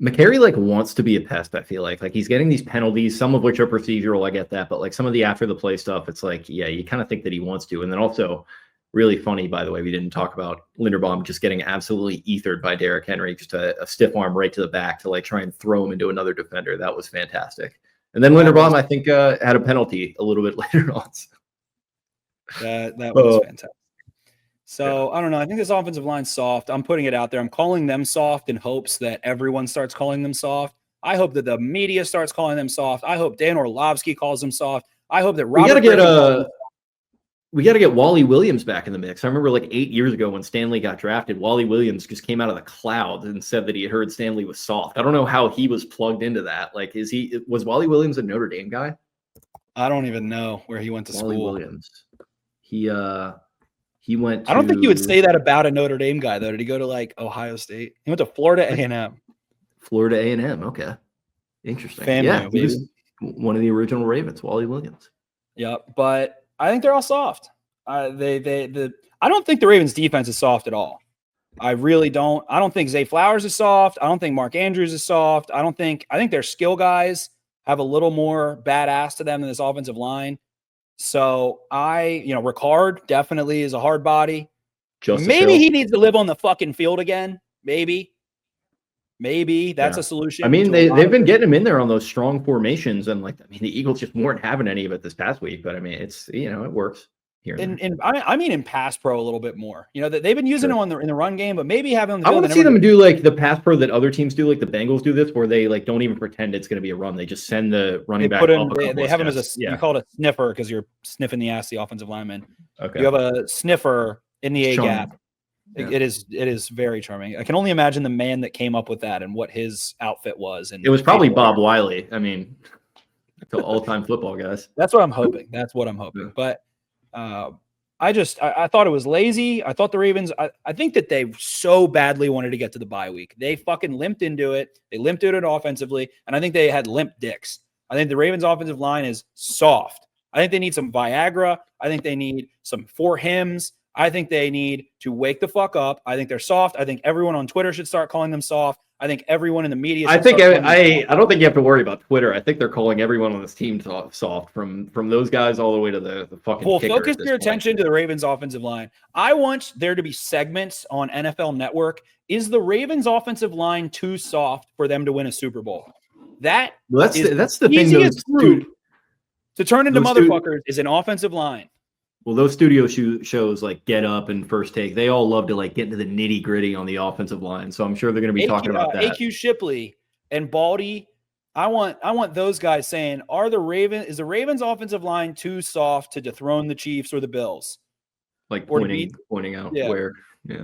McCary wants to be a pest. I feel like he's getting these penalties, some of which are procedural. I get that, but some of the after the play stuff, it's you kind of think that he wants to. And then also, really funny, by the way, we didn't talk about Linderbaum just getting absolutely ethered by Derrick Henry, just a stiff arm right to the back to try and throw him into another defender. That was fantastic. And then Linderbaum, I think, had a penalty a little bit later on. That was fantastic. So I don't know. I think this offensive line's soft. I'm putting it out there. I'm calling them soft in hopes that everyone starts calling them soft. I hope that the media starts calling them soft. I hope Dan Orlovsky calls them soft. I hope that Robert. We got to get Wally Williams back in the mix. I remember 8 years ago when Stanley got drafted, Wally Williams just came out of the clouds and said that he had heard Stanley was soft. I don't know how he was plugged into that. Was Wally Williams a Notre Dame guy? I don't even know where he went to Wally school. Williams. He went to, I don't think you would say that about a Notre Dame guy, though. Did he go to Ohio State? He went to Florida A&M. Florida A&M. Okay. Interesting. He was one of the original Ravens, Wally Williams. Yep. But I think they're all soft. I don't think the Ravens defense is soft at all. I really don't. I don't think Zay Flowers is soft. I don't think Mark Andrews is soft. I think their skill guys have a little more badass to them than this offensive line. So Ricard definitely is a hard body. Justice Maybe Hill. he needs to live on the fucking field again. Maybe that's a solution. I mean, to a lot they've of been things. getting him in there on those strong formations, and the Eagles just weren't having any of it this past week. But I mean, it's it works here. And I mean in pass pro a little bit more. They've been using him in the run game, but maybe having him on the I field. want to see them do like the pass pro that other teams do, like the Bengals do this, where they like don't even pretend it's going to be a run. They just send the running back. They have him as you call it a sniffer because you're sniffing the ass of the offensive lineman. Okay. You have a sniffer in the A gap. Yeah. It is very charming. I can only imagine the man that came up with that and what his outfit was. And it was probably Bob Wiley. I mean, the all-time football guys. That's what I'm hoping. Yeah. But I thought it was lazy. I thought the Ravens, I think that they so badly wanted to get to the bye week. They fucking limped into it. They limped into it offensively. And I think they had limp dicks. I think the Ravens offensive line is soft. I think they need some Viagra. I think they need some for hims. I think they need to wake the fuck up. I think they're soft. I think everyone on Twitter should start calling them soft. I think everyone in the media. I don't think you have to worry about Twitter. I think they're calling everyone on this team soft, from those guys all the way to the fucking. Well, focus your attention to the Ravens offensive line. I want there to be segments on NFL Network. Is the Ravens offensive line too soft for them to win a Super Bowl? That's the thing. To turn into motherfuckers is an offensive line. Well, those studio shows like Get Up and First Take, they all love to like get into the nitty gritty on the offensive line. So I'm sure they're going to be talking about that. AQ Shipley and Baldy. I want those guys saying, is the Ravens offensive line too soft to dethrone the Chiefs or the Bills? Like pointing out where. Yeah.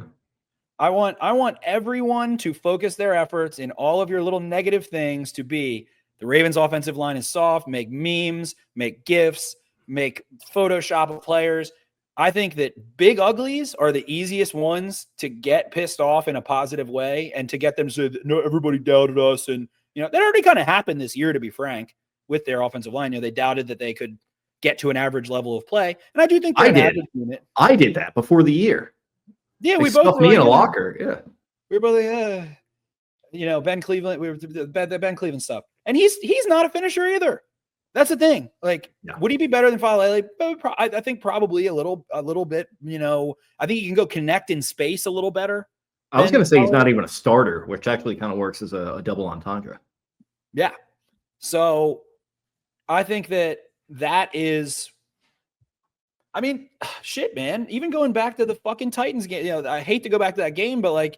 I want everyone to focus their efforts in all of your little negative things to be the Ravens offensive line is soft, make memes, make GIFs, make Photoshop of players. I think that big uglies are the easiest ones to get pissed off in a positive way and to get them to say, no, everybody doubted us. And, that already kind of happened this year, to be frank, with their offensive line. They doubted that they could get to an average level of play. And I do think I did that before the year. Yeah, we both stuffed me in a locker. Yeah. We were both like, Ben Cleveland, we were the Ben Cleveland stuff. And he's not a finisher either. That's the thing. Like, would he be better than Falele? I think probably a little bit. I think he can go connect in space a little better. I was going to say he's not even a starter, which actually kind of works as a double entendre. Yeah. So I think that is. I mean, shit, man. Even going back to the fucking Titans game, I hate to go back to that game, but like,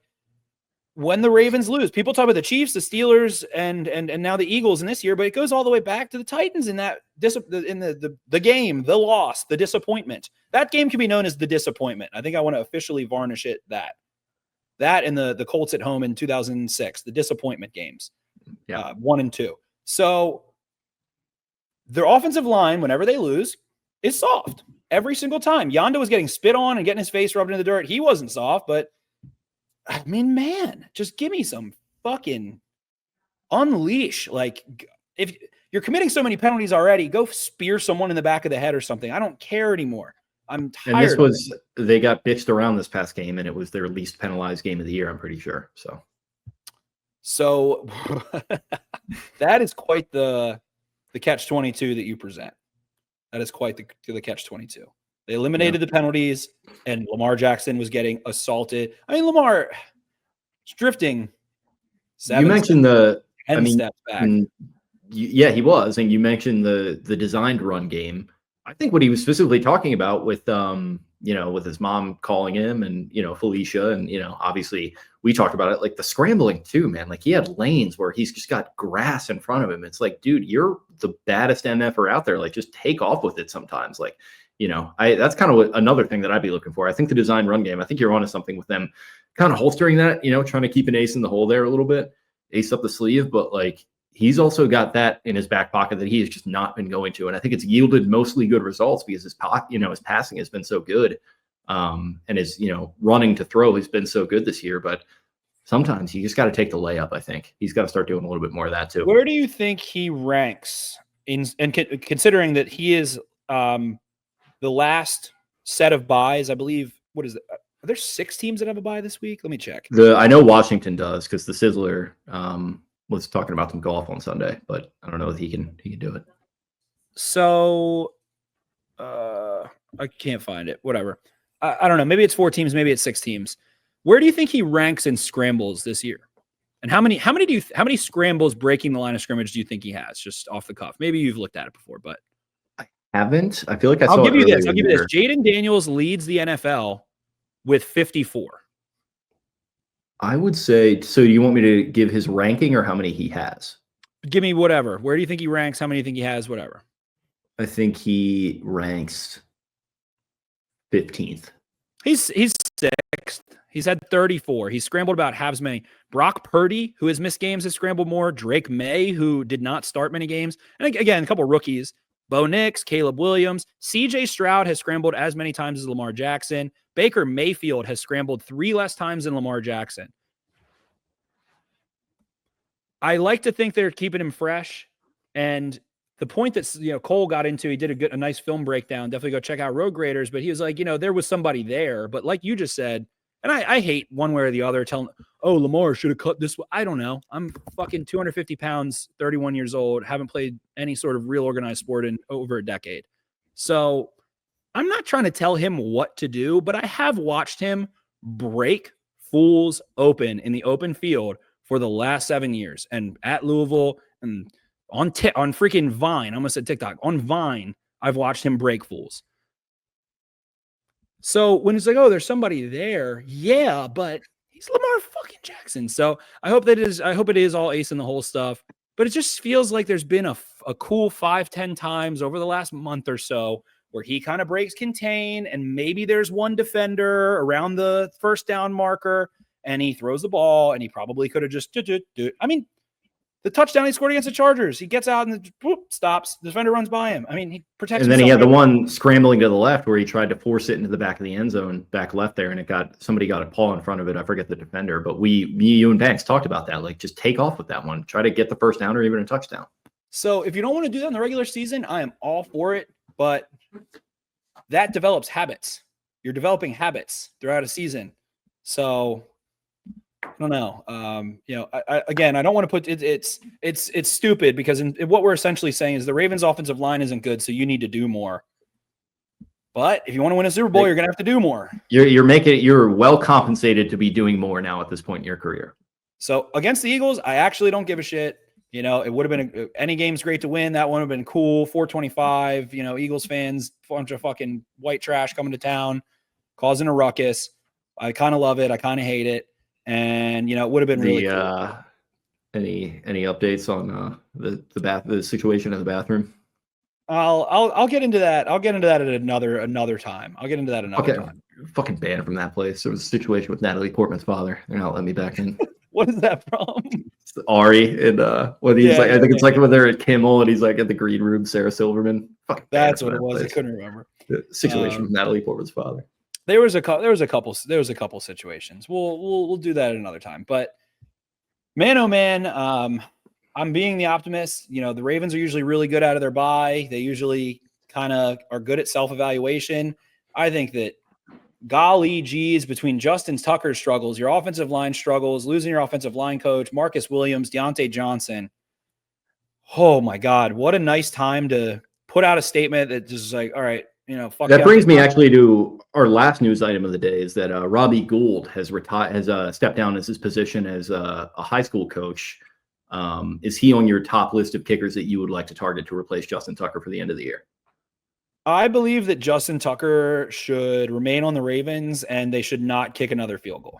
when the Ravens lose, people talk about the Chiefs, the Steelers, and now the Eagles in this year, but it goes all the way back to the Titans in that in the game, the loss, the disappointment. That game can be known as the disappointment. I think I want to officially varnish it that and the Colts at home in 2006, the disappointment games, 1 and 2. So their offensive line, whenever they lose, is soft every single time. Yondo was getting spit on and getting his face rubbed in the dirt. He wasn't soft, but I mean, man, just give me some fucking unleash. Like, if you're committing so many penalties already, go spear someone in the back of the head or something. I don't care anymore. I'm tired. And they got bitched around this past game, and it was their least penalized game of the year, I'm pretty sure. So that is quite the catch-22 that you present. That is quite the catch-22. They eliminated the penalties, and Lamar Jackson was getting assaulted. I mean, Lamar is drifting. You mentioned steps back. He was, and you mentioned the designed run game. I think what he was specifically talking about with with his mom calling him and Felicia, and obviously we talked about it, like the scrambling too, man. Like he had lanes where he's just got grass in front of him. It's like, dude, you're the baddest MFer out there. Like just take off with it sometimes. Like. That's kind of another thing that I'd be looking for. I think the design run game, I think you're onto something with them kind of holstering that, trying to keep an ace in the hole there a little bit, ace up the sleeve. But like, he's also got that in his back pocket that he has just not been going to. And I think it's yielded mostly good results because his passing has been so good. And his, running to throw has been so good this year. But sometimes you just got to take the layup. I think he's got to start doing a little bit more of that too. Where do you think he ranks considering that he is, the last set of buys, I believe, what is it? Are there 6 teams that have a bye this week? Let me check. I know Washington does because the Sizzler was talking about some golf on Sunday, but I don't know if he can do it. So, I can't find it. Whatever. I don't know. Maybe it's 4 teams. Maybe it's 6 teams. Where do you think he ranks in scrambles this year? And how many scrambles breaking the line of scrimmage do you think he has? Just off the cuff. Maybe you've looked at it before, but I haven't. I feel like I'll give you this. Jaden Daniels leads the NFL with 54. I would say. So, do you want me to give his ranking or how many he has? Give me whatever. Where do you think he ranks? How many do you think he has? Whatever. I think he ranks 15th. He's 6th. He's had 34. He's scrambled about half as many. Brock Purdy, who has missed games, has scrambled more. Drake May, who did not start many games. And again, a couple rookies. Bo Nix, Caleb Williams. CJ Stroud has scrambled as many times as Lamar Jackson. Baker Mayfield has scrambled 3 less times than Lamar Jackson. I like to think they're keeping him fresh. And the point that Cole got into, he did a nice film breakdown. Definitely go check out Road Graders. But he was like, there was somebody there. But like you just said, and I hate one way or the other telling, Lamar should have cut this. I don't know. I'm fucking 250 pounds, 31 years old, haven't played any sort of real organized sport in over a decade. So I'm not trying to tell him what to do, but I have watched him break fools open in the open field for the last 7 years. And at Louisville and on freaking Vine, I almost said TikTok, on Vine, I've watched him break fools. So when it's like, there's somebody there, yeah, but he's Lamar fucking Jackson. So I hope it is all ace in the hole stuff. But it just feels like there's been a cool 5-10 times over the last month or so where he kind of breaks contain, and maybe there's one defender around the first down marker, and he throws the ball, and he probably could have just I mean, the touchdown he scored against the Chargers, he gets out and stops. The defender runs by him. I mean, he protects. And then he had the one scrambling to the left where he tried to force it into the back of the end zone, back left there, and somebody got a paw in front of it. I forget the defender, but you and Banks talked about that. Like, just take off with that one. Try to get the first down or even a touchdown. So if you don't want to do that in the regular season, I am all for it. But that develops habits. You're developing habits throughout a season. So I don't know. I don't want to put it. It's stupid because what we're essentially saying is the Ravens' offensive line isn't good, so you need to do more. But if you want to win a Super Bowl, you're going to have to do more. You're well compensated to be doing more now at this point in your career. So against the Eagles, I actually don't give a shit. It would have been any game's great to win. That one would have been cool. 425. Eagles fans, bunch of fucking white trash coming to town, causing a ruckus. I kind of love it. I kind of hate it. And it would have been really cool. Any updates on the situation in the bathroom? I'll get into that. I'll get into that at another time. I'll get into that another time. Fucking banned from that place. There was a situation with Natalie Portman's father. They're not letting me back in. What is that from? It's Ari and when he's I think it's like when they're at Kimmel and he's like at the green room, Sarah Silverman. Fucking that's what it was. Place. I couldn't remember. The situation with Natalie Portman's father. There was a couple situations. We'll do that at another time. But man, oh man, I'm being the optimist. The Ravens are usually really good out of their bye. They usually kind of are good at self-evaluation. I think that golly geez, between Justin Tucker's struggles, your offensive line struggles, losing your offensive line coach, Marcus Williams, Diontae Johnson. Oh my God, what a nice time to put out a statement that just is like, all right, fuck that brings me actually to our last news item of the day is that Robbie Gould has stepped down as his position as a high school coach. Is he on your top list of kickers that you would like to target to replace Justin Tucker for the end of the year? I believe that Justin Tucker should remain on the Ravens and they should not kick another field goal.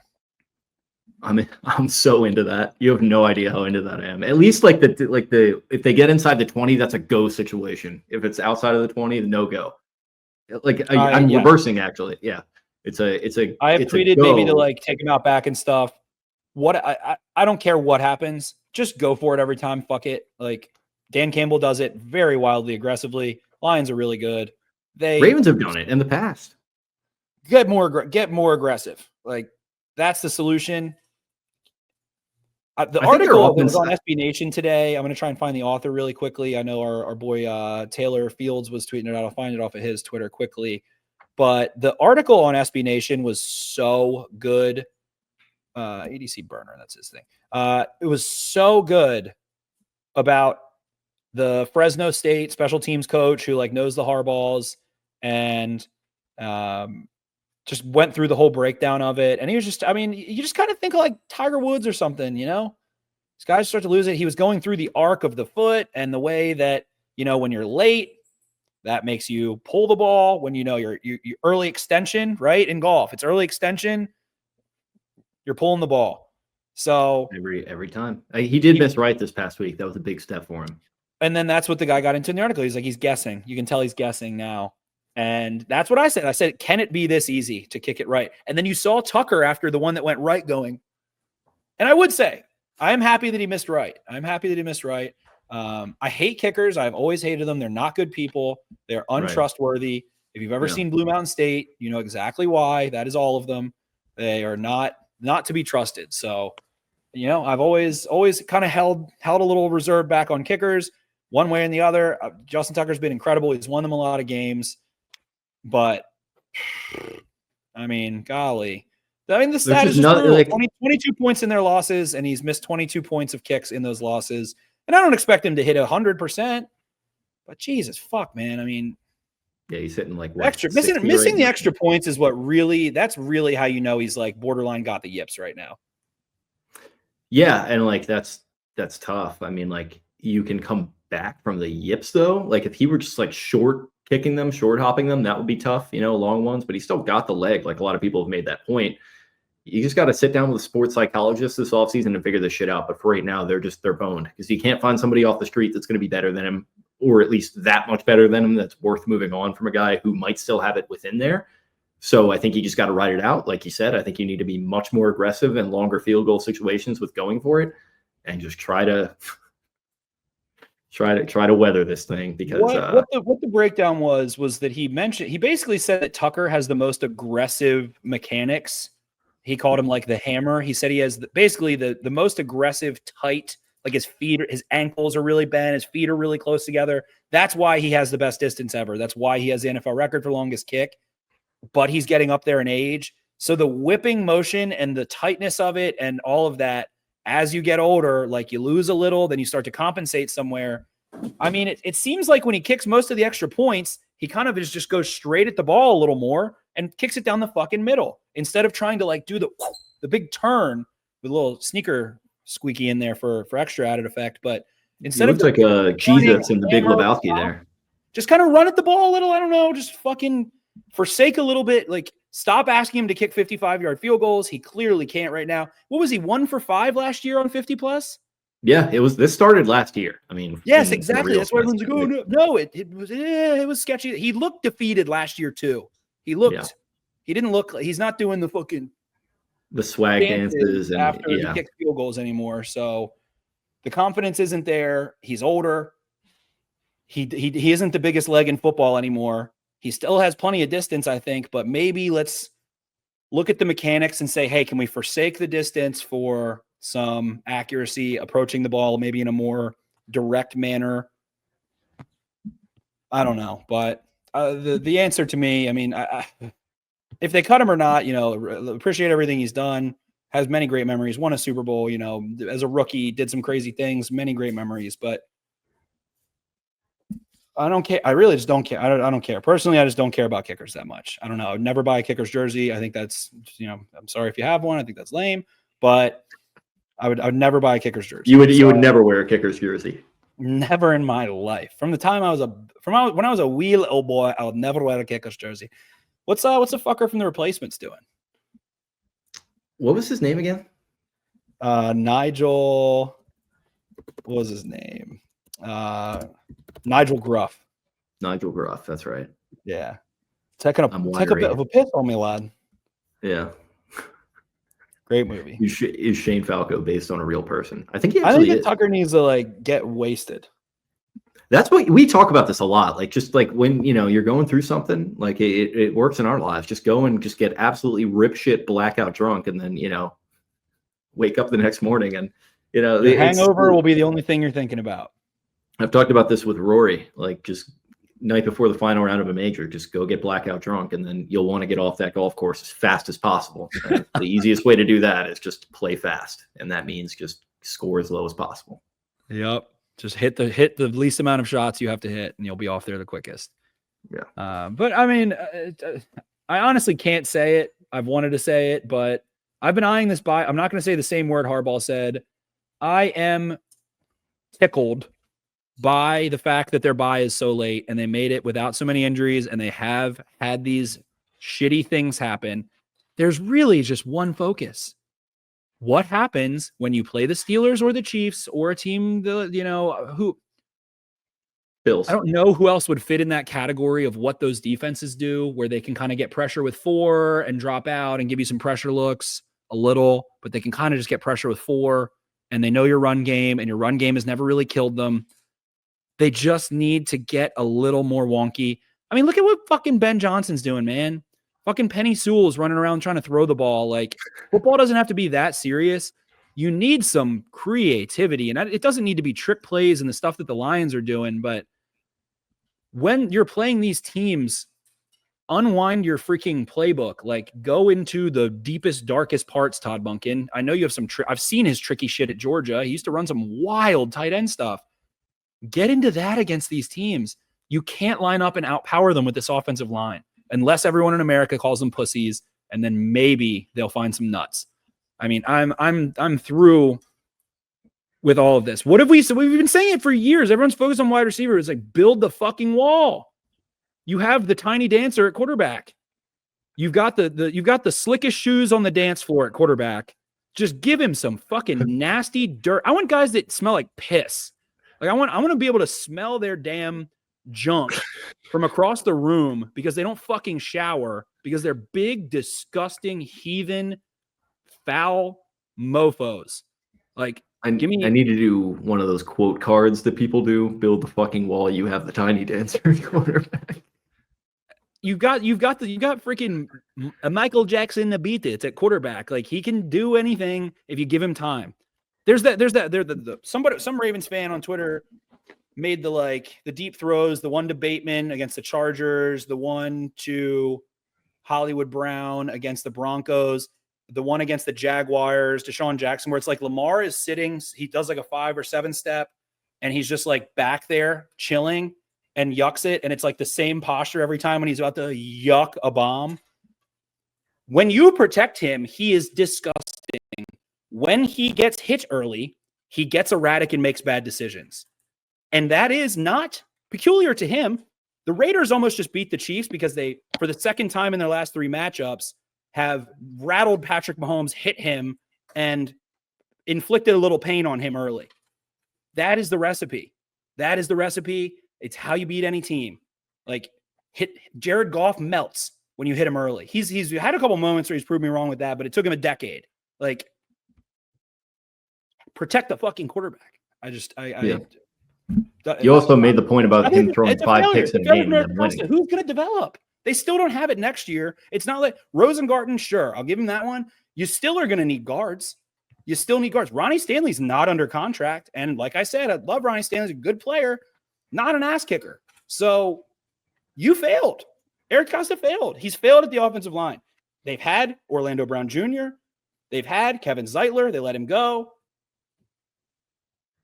I'm so into that. You have no idea how into that I am. At least if they get inside the 20, that's a go situation. If it's outside of the 20, no go. I'm reversing actually. Yeah. I have tweeted maybe to take him out back and stuff. What I don't care what happens. Just go for it every time. Fuck it. Dan Campbell does it very wildly aggressively. Lions are really good. Ravens have done it in the past. Get more aggressive. That's the solution. The article that was on SB Nation today, I'm going to try and find the author really quickly. I know our boy Taylor Fields was tweeting it out. I'll find it off of his Twitter quickly. But the article on SB Nation was so good. EDC Burner, that's his thing. It was so good about the Fresno State special teams coach who knows the hardballs and just went through the whole breakdown of it. And he was just, I mean, you just kind of think of like Tiger Woods or something, you know? These guys start to lose it. He was going through the arc of the foot and the way that, you know, when you're late, that makes you pull the ball. When you know your early extension, right? In golf, it's early extension. You're pulling the ball. So every time he did miss right this past week. That was a big step for him. And then that's what the guy got into in the article. He's like, he's guessing. You can tell he's guessing now. And that's what I said. I said, can it be this easy to kick it right? And then you saw Tucker after the one that went right going. And I would say, I am happy that he missed right. I'm happy that he missed right. I hate kickers. I've always hated them. They're not good people. They're untrustworthy. Right. If you've ever seen Blue Mountain State, you know exactly why. That is all of them. They are not to be trusted. So, you know, I've always kind of held a little reserve back on kickers one way and the other. Justin Tucker's been incredible. He's won them a lot of games. But, I mean, golly. I mean, the stat is just like 22 points in their losses, and he's missed 22 points of kicks in those losses. And I don't expect him to hit 100%. But, Jesus, fuck, man. I mean. Yeah, he's hitting like what, missing the extra points is what really – that's really how you know he's like borderline got the yips right now. Yeah, and like that's tough. I mean, like you can come back from the yips though. Like if he were just like short kicking them, short hopping them, that would be tough, you know, long ones, but he still got the leg. Like a lot of people have made that point. You just got to sit down with a sports psychologist this offseason and figure this shit out. But for right now, they're boned because you can't find somebody off the street that's going to be better than him, or at least that much better than him, that's worth moving on from a guy who might still have it within there. So I think you just got to ride it out. Like you said, I think you need to be much more aggressive in longer field goal situations with going for it and just try to weather this thing because what the breakdown was that he basically said that Tucker has the most aggressive mechanics. He called him like the hammer. He said he has basically the most aggressive, tight, like his ankles are really bent. His feet are really close together. That's why he has the best distance ever. That's why he has the NFL record for longest kick. But he's getting up there in age. So the whipping motion and the tightness of it and all of that, as you get older, like you lose a little, then you start to compensate somewhere. I mean, it seems like when he kicks most of the extra points, he kind of just goes straight at the ball a little more and kicks it down the fucking middle instead of trying to like do the big turn with a little sneaker squeaky in there for extra added effect. But instead of like a Jesus and the Big Lebowski there, just kind of run at the ball a little. I don't know, just fucking forsake a little bit. Like stop asking him to kick 55-yard field goals. He clearly can't right now. What was he 1 for 5 last year on 50 plus? Yeah, this started last year. I mean, yes, exactly. That's why everyone's like, oh no, it was sketchy. He looked defeated last year too. He didn't look like he's not doing the fucking the swag dances and after he kicks field goals anymore. So the confidence isn't there. He's older. He isn't the biggest leg in football anymore. He still has plenty of distance, I think, but maybe let's look at the mechanics and say, hey, can we forsake the distance for some accuracy, approaching the ball maybe in a more direct manner? I don't know, but the answer to me, I mean, if they cut him or not, you know, appreciate everything he's done, has many great memories, won a Super Bowl, you know, as a rookie, did some crazy things, many great memories, but I don't care. I really just don't care. I don't care. Personally, I just don't care about kickers that much. I don't know. I would never buy a kicker's jersey. I think that's, you know, I'm sorry if you have one. I think that's lame, but I would never buy a kicker's jersey. You would never wear a kicker's jersey. Never in my life. From the time when I was a wee little boy, I would never wear a kicker's jersey. What's the fucker from The Replacements doing? What was his name again? Nigel. What was his name? Nigel Gruff. Nigel Gruff, that's right. Yeah. Take a bit of a piss on me, lad. Yeah. Great movie. Is Shane Falco based on a real person? I think Tucker needs to like get wasted. That's what we talk about this a lot. Like just like when, you know, you're going through something, like it works in our lives. Just go and just get absolutely rip shit blackout drunk and then, you know, wake up the next morning and, you know, the hangover will be the only thing you're thinking about. I've talked about this with Rory, like just night before the final round of a major, just go get blackout drunk and then you'll want to get off that golf course as fast as possible. And the easiest way to do that is just play fast. And that means just score as low as possible. Yep. Just hit the least amount of shots you have to hit and you'll be off there the quickest. Yeah. But I mean, I honestly can't say it. I've wanted to say it, but I've been eyeing this bye. I'm not going to say the same word Harbaugh said. I am tickled by the fact that their bye is so late and they made it without so many injuries and they have had these shitty things happen. There's really just one focus. What happens when you play the Steelers or the Chiefs or a team, who Bills. I don't know who else would fit in that category of what those defenses do, where they can kind of get pressure with 4 and drop out and give you some pressure looks a little, but they can kind of just get pressure with 4 and they know your run game and your run game has never really killed them. They just need to get a little more wonky. I mean, look at what fucking Ben Johnson's doing, man. Fucking Penny Sewell's running around trying to throw the ball. Like, football doesn't have to be that serious. You need some creativity, and it doesn't need to be trick plays and the stuff that the Lions are doing, but when you're playing these teams, unwind your freaking playbook. Like, go into the deepest, darkest parts, Todd Bunkin. I know you have some I've seen his tricky shit at Georgia. He used to run some wild tight end stuff. Get into that against these teams. You can't line up and outpower them with this offensive line unless everyone in America calls them pussies, and then maybe they'll find some nuts. I mean, I'm through with all of this. What have we've been saying it for years. Everyone's focused on wide receiver. It's like, build the fucking wall. You have the tiny dancer at quarterback. You've got the slickest shoes on the dance floor at quarterback. Just give him some fucking nasty dirt. I want guys that smell like piss. Like, I want to be able to smell their damn junk from across the room because they don't fucking shower, because they're big, disgusting, heathen, foul mofos. Like, I need to do one of those quote cards that people do. Build the fucking wall. You have the tiny dancer quarterback. You've got freaking Michael Jackson to beat it at quarterback. Like, he can do anything if you give him time. Some Ravens fan on Twitter made the deep throws, the one to Bateman against the Chargers, the one to Hollywood Brown against the Broncos, the one against the Jaguars, Deshaun Jackson, where it's like Lamar is sitting, he does like a 5 or 7 step, and he's just like back there chilling and yucks it. And it's like the same posture every time when he's about to yuck a bomb. When you protect him, he is disgusting. When he gets hit early, he gets erratic and makes bad decisions. And that is not peculiar to him. The Raiders almost just beat the Chiefs because they, for the second time in their last 3 matchups, have rattled Patrick Mahomes, hit him, and inflicted a little pain on him early. That is the recipe. It's how you beat any team. Like, Jared Goff melts when you hit him early. He's had a couple moments where he's proved me wrong with that, but it took him a decade. Like, protect the fucking quarterback. You also made the point about him throwing 5 picks in a game and winning. Who's going to develop? They still don't have it next year. It's not like Rosengarten. Sure, I'll give him that one. You still are going to need guards. You still need guards. Ronnie Stanley's not under contract. And like I said, I love Ronnie Stanley. He's a good player, not an ass kicker. So you failed. Eric Costa failed. He's failed at the offensive line. They've had Orlando Brown Jr. They've had Kevin Zeitler. They let him go.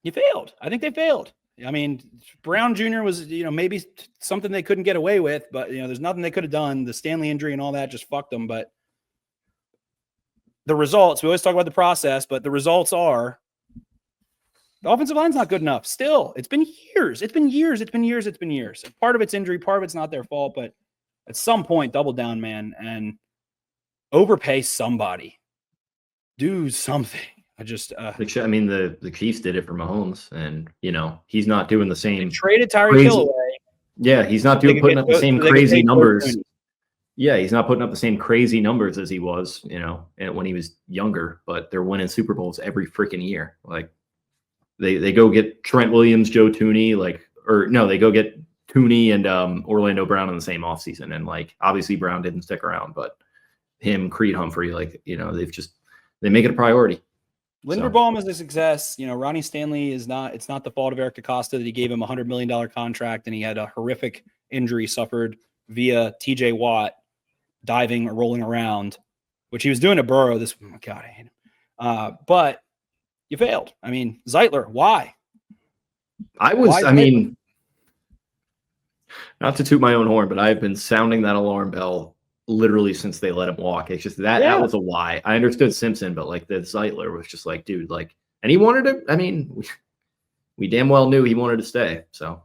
You failed. I think they failed. I mean, Brown Jr. was, maybe something they couldn't get away with, but, there's nothing they could have done. The Stanley injury and all that just fucked them. But the results, we always talk about the process, but the results are the offensive line's not good enough. Still, it's been years. Part of it's injury, part of it's not their fault, but at some point, double down, man, and overpay somebody. Do something. The Chiefs did it for Mahomes, and he's not doing the same. They traded Tyreek Hill away. Yeah, he's not putting up the same crazy numbers. Yeah, he's not putting up the same crazy numbers as he was, when he was younger. But they're winning Super Bowls every freaking year. Like, they go get Trent Williams, Joe Tooney, they go get Tooney and Orlando Brown in the same offseason, and obviously Brown didn't stick around, but him, Creed Humphrey, they make it a priority. Linderbaum is a success. Ronnie Stanley it's not the fault of Eric DaCosta that he gave him a $100 million contract and he had a horrific injury suffered via TJ Watt diving or rolling around, which he was doing to Burrow. Oh God, I hate him. But you failed. I mean, Zeitler, why? Not to toot my own horn, but I've been sounding that alarm bell literally since they let him walk. It's just that was a why. I understood Simpson, but like the Zeitler was just like, dude, like, and he wanted to. I mean, we damn well knew he wanted to stay. So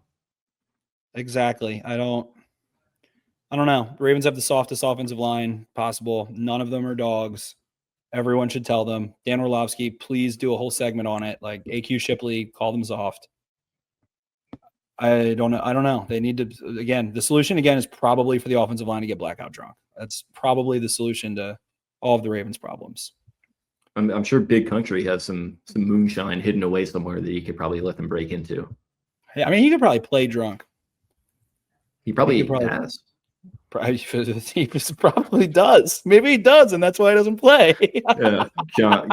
exactly. I don't know. The Ravens have the softest offensive line possible. None of them are dogs. Everyone should tell them. Dan Orlovsky, please do a whole segment on it. Like AQ Shipley, call them soft. I don't know. They need to, again, the solution again is probably for the offensive line to get blackout drunk. That's probably the solution to all of the Ravens' problems. I'm sure Big Country has some moonshine hidden away somewhere that you could probably let them break into. I mean, he could probably play drunk. He probably has. He probably does. Maybe he does, and that's why he doesn't play. Yeah,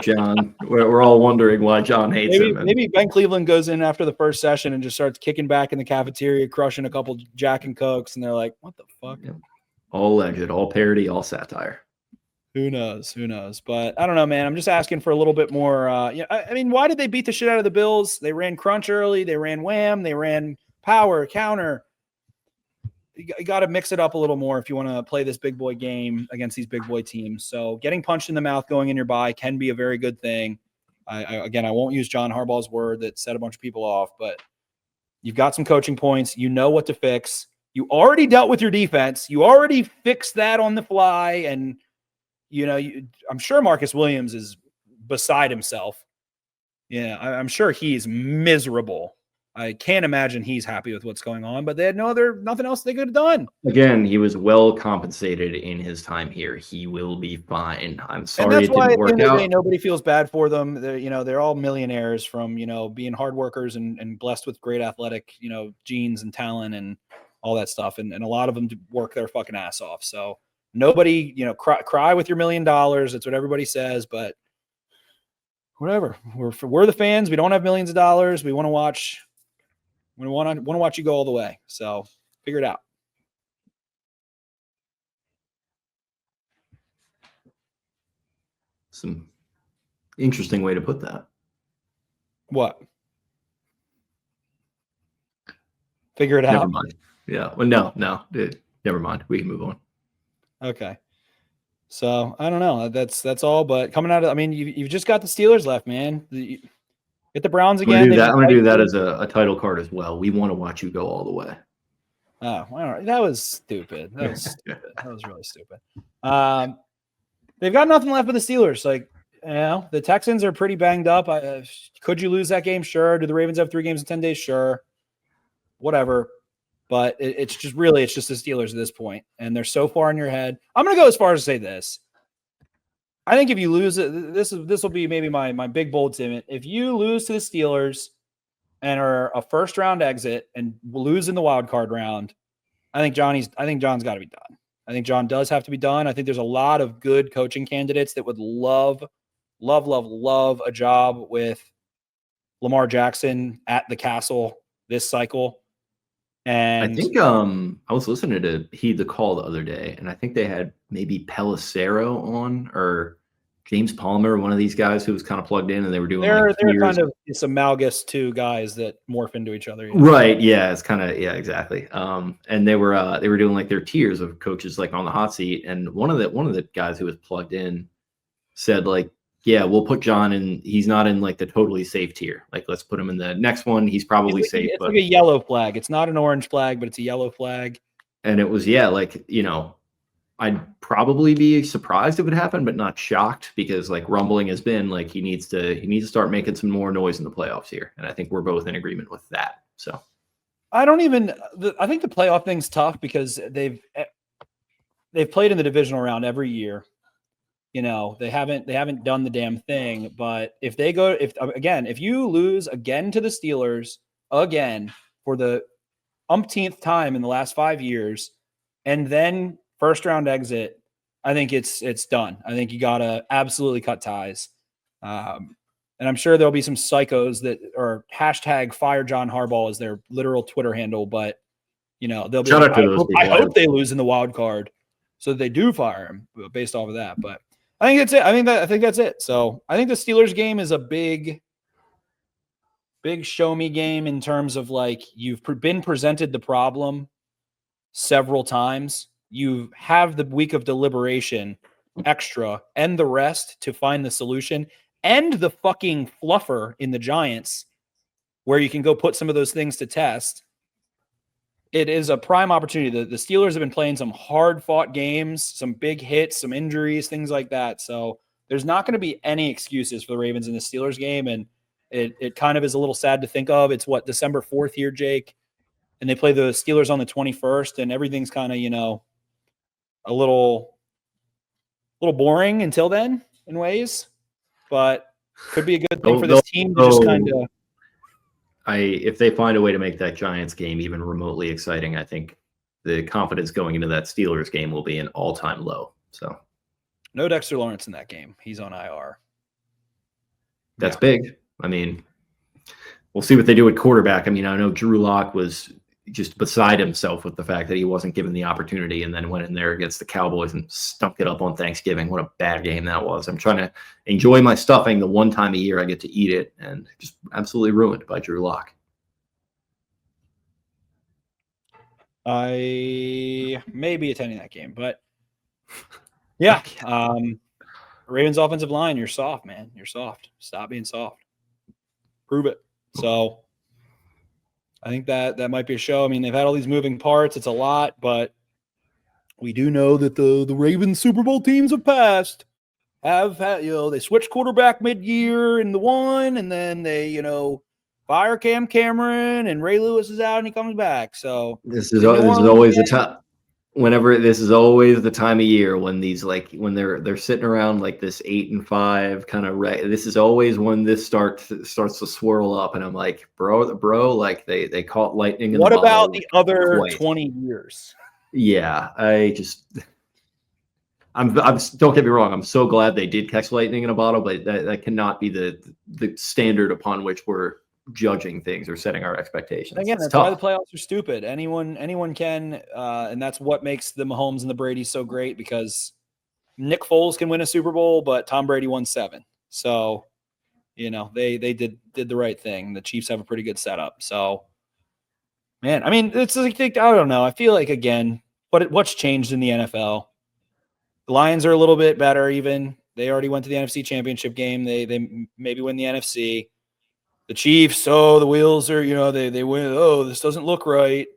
John. We're all wondering why John hates him. Maybe Ben Cleveland goes in after the first session and just starts kicking back in the cafeteria, crushing a couple Jack and Cokes, and they're like, "What the fuck?" Yeah. All alleged, all parody, all satire. Who knows? But I don't know, man. I'm just asking for a little bit more. I mean, why did they beat the shit out of the Bills? They ran crunch early. They ran wham. They ran power, counter. You got to mix it up a little more if you want to play this big boy game against these big boy teams. So getting punched in the mouth going in your bye can be a very good thing. I won't use John Harbaugh's word that set a bunch of people off, but you've got some coaching points. You know what to fix. You already dealt with your defense. You already fixed that on the fly. And, I'm sure Marcus Williams is beside himself. Yeah, I'm sure he's miserable. I can't imagine he's happy with what's going on, but they had nothing else they could have done. Again, he was well compensated in his time here. He will be fine. I'm sorry it didn't work out. Nobody feels bad for them. They're all millionaires from, being hard workers and blessed with great athletic, genes and talent and all that stuff. And a lot of them work their fucking ass off. So nobody, cry with your $1 million. That's what everybody says, but whatever. We're the fans. We don't have millions of dollars. We want to watch. We want to watch you go all the way. So figure it out. Some interesting way to put that. What? Figure it out. Never mind. Yeah. Well, no. Never mind. We can move on. Okay. So I don't know. That's all. But coming out of, you've just got the Steelers left, man. Get the Browns again. I'm going to do that as a title card as well. We want to watch you go all the way. Oh, that was stupid. That was really stupid. They've got nothing left but the Steelers. Like, the Texans are pretty banged up. Could you lose that game? Sure. Do the Ravens have 3 games in 10 days? Sure. Whatever. But it's just the Steelers at this point, and they're so far in your head. I'm going to go as far as to say this. I think if you lose, this will be maybe my big bold statement. If you lose to the Steelers and are a first round exit and lose in the wild card round, I think John's got to be done. I think John does have to be done. I think there's a lot of good coaching candidates that would love a job with Lamar Jackson at the Castle this cycle. And I think I was listening to Heed the Call the other day, and I think they had maybe Pelissero on or James Palmer, one of these guys who was kind of plugged in, and they were doing. They're kind of it's amalgamous two guys that morph into each other. Right? Yeah, it's kind of exactly. And they were doing like their tiers of coaches like on the hot seat, and one of the guys who was plugged in said like, yeah, we'll put John in. He's not in like the totally safe tier. Like, let's put him in the next one. He's probably safe. It's like a yellow flag. It's not an orange flag, but it's a yellow flag. And it was, I'd probably be surprised if it happened, but not shocked because like rumbling has been like he needs to start making some more noise in the playoffs here. And I think we're both in agreement with that. So I think the playoff thing's tough because they've played in the divisional round every year. They haven't done the damn thing, but if you lose again to the Steelers again for the umpteenth time in the last 5 years, and then first round exit, I think it's done. I think you gotta absolutely cut ties. And I'm sure there'll be some psychos that are hashtag fire John Harbaugh as their literal Twitter handle, but they'll be like, I hope they lose in the wild card so that they do fire him based off of that. But I think that's it. I think that's it. So I think the Steelers game is a big show me game in terms of like you've been presented the problem several times, you have the week of deliberation extra and the rest to find the solution, and the fucking fluffer in the Giants where you can go put some of those things to test. It is a prime opportunity. The Steelers have been playing some hard-fought games, some big hits, some injuries, things like that. So there's not going to be any excuses for the Ravens in the Steelers game, and it kind of is a little sad to think of. It's December 4th here, Jake, and they play the Steelers on the 21st, and everything's kind of, a little boring until then in ways, but could be a good thing for this team to just kind of. If they find a way to make that Giants game even remotely exciting, I think the confidence going into that Steelers game will be an all-time low. So, no Dexter Lawrence in that game. He's on IR. That's big. I mean, we'll see what they do at quarterback. I mean, I know Drew Louque was just beside himself with the fact that he wasn't given the opportunity and then went in there against the Cowboys and stunk it up on Thanksgiving. What a bad game that was. I'm trying to enjoy my stuffing the one time a year I get to eat it, and just absolutely ruined by Drew Louque. I may be attending that game, but yeah. Ravens offensive line, you're soft, man. You're soft. Stop being soft. Prove it. So I think that might be a show. I mean, they've had all these moving parts. It's a lot, but we do know that the Ravens Super Bowl teams of past have had, they switched quarterback mid-year in the one, and then they, fire Cam Cameron, and Ray Lewis is out and he comes back. So this is always the time. Whenever this is always the time of year when these when they're sitting around like this 8-5 kind of this is always when this starts to swirl up, and I'm like, bro, like they caught lightning in what the bottle. About the other 20 years? Yeah, I'm don't get me wrong, I'm so glad they did catch lightning in a bottle, but that cannot be the standard upon which we're judging things or setting our expectations. Again, that's why the playoffs are stupid. Anyone can, and that's what makes the Mahomes and the Brady so great, because Nick Foles can win a Super Bowl, but Tom Brady won 7. So, they did the right thing. The Chiefs have a pretty good setup. So, man, I mean, it's like, I don't know. I feel like, again, what's changed in the NFL? The Lions are a little bit better even. They already went to the NFC Championship game. They maybe win the NFC. The Chiefs, the wheels are, they win. Oh, this doesn't look right.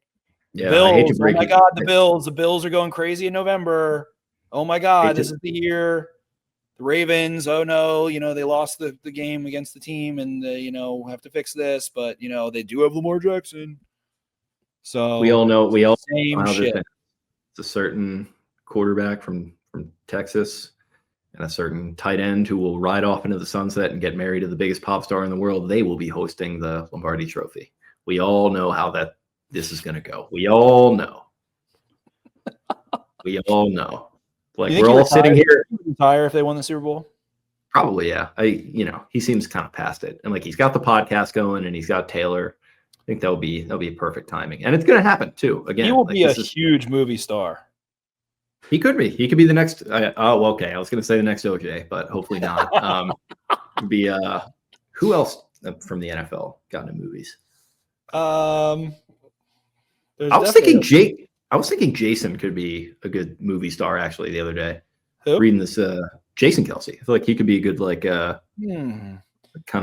Yeah, Bills, I hate to break oh my God, the Bills are going crazy in November. Oh my God, this is the year. The Ravens, oh no, they lost the game against the team, and they, have to fix this, but they do have Lamar Jackson. So we all know same how shit. It's a certain quarterback from Texas and a certain tight end who will ride off into the sunset and get married to the biggest pop star in the world. They will be hosting the Lombardi Trophy. We all know how this is going to go. We all know. Like, we're all sitting here. Retire if they won the Super Bowl? Probably, yeah. He seems kind of past it. And he's got the podcast going, and he's got Taylor. I think that'll be perfect timing. And it's going to happen too. Again, he will be a huge movie star. He could be. He could be the next. Okay. I was going to say the next OJ, but hopefully not. Who else from the NFL got into movies? I was thinking Jason could be a good movie star. Actually, the other day, reading this, Jason Kelce. I feel like he could be a good kind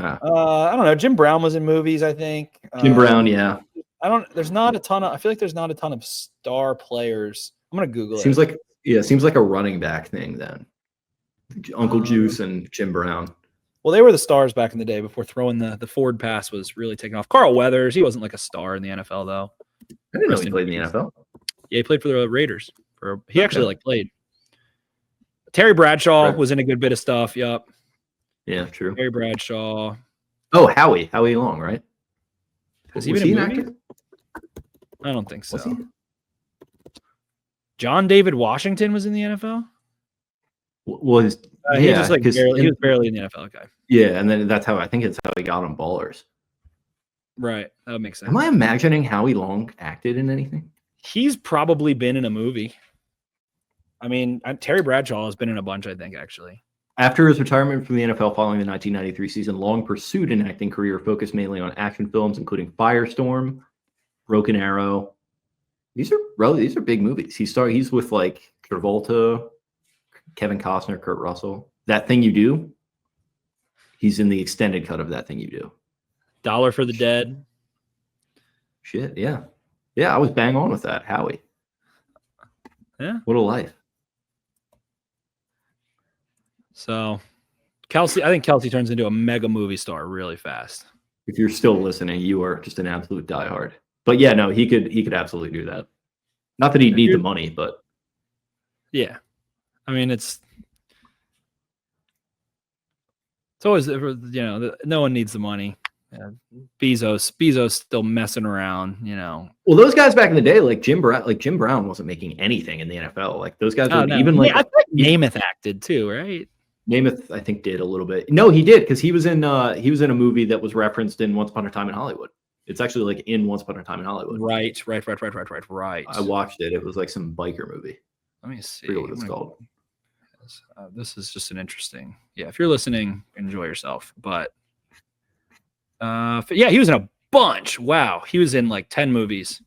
of. I don't know. Jim Brown was in movies, I think. Jim Brown, yeah. There's not a ton of. I feel like there's not a ton of star players. I'm gonna Google it. Seems like a running back thing then. Uncle Juice and Jim Brown. Well, they were the stars back in the day before throwing the forward pass was really taking off. Carl Weathers, he wasn't like a star in the NFL though. I didn't know he played in the NFL. Yeah, he played for the Raiders. He actually played. Terry Bradshaw was in a good bit of stuff. Yep. Yeah, true. Terry Bradshaw. Oh, Howie Long, right? Has he been in a movie? I don't think so. John David Washington was in the NFL. He was barely in the NFL guy. Yeah, and then that's how he got on Ballers. Right, that would make sense. Am I imagining Howie Long acted in anything? He's probably been in a movie. I mean, Terry Bradshaw has been in a bunch, I think, actually. After his retirement from the NFL following the 1993 season, Long pursued an acting career focused mainly on action films, including Firestorm, Broken Arrow. These are these are big movies. He's with like Travolta, Kevin Costner, Kurt Russell. That Thing You Do. He's in the extended cut of That Thing You Do. Dollar for the Dead. Shit, yeah. Yeah, I was bang on with that, Howie. Yeah. What a life. So Kelsey, I think Kelsey turns into a mega movie star really fast. If you're still listening, you are just an absolute diehard. But yeah, no, he could absolutely do that. Not that he'd need the money, but yeah. I mean, it's always, no one needs the money. Yeah. Bezos still messing around, Well, those guys back in the day, like Jim Brown wasn't making anything in the NFL. Like those guys even like I think Namath acted too, right? Namath, I think, did a little bit. No, he did, because he was in a movie that was referenced in Once Upon a Time in Hollywood. It's actually like in Once Upon a Time in Hollywood. Right. I watched it. It was like some biker movie. Let me see. I forget what it's called. This is just an interesting. Yeah, if you're listening, enjoy yourself. But yeah, he was in a bunch. Wow, he was in like 10 movies.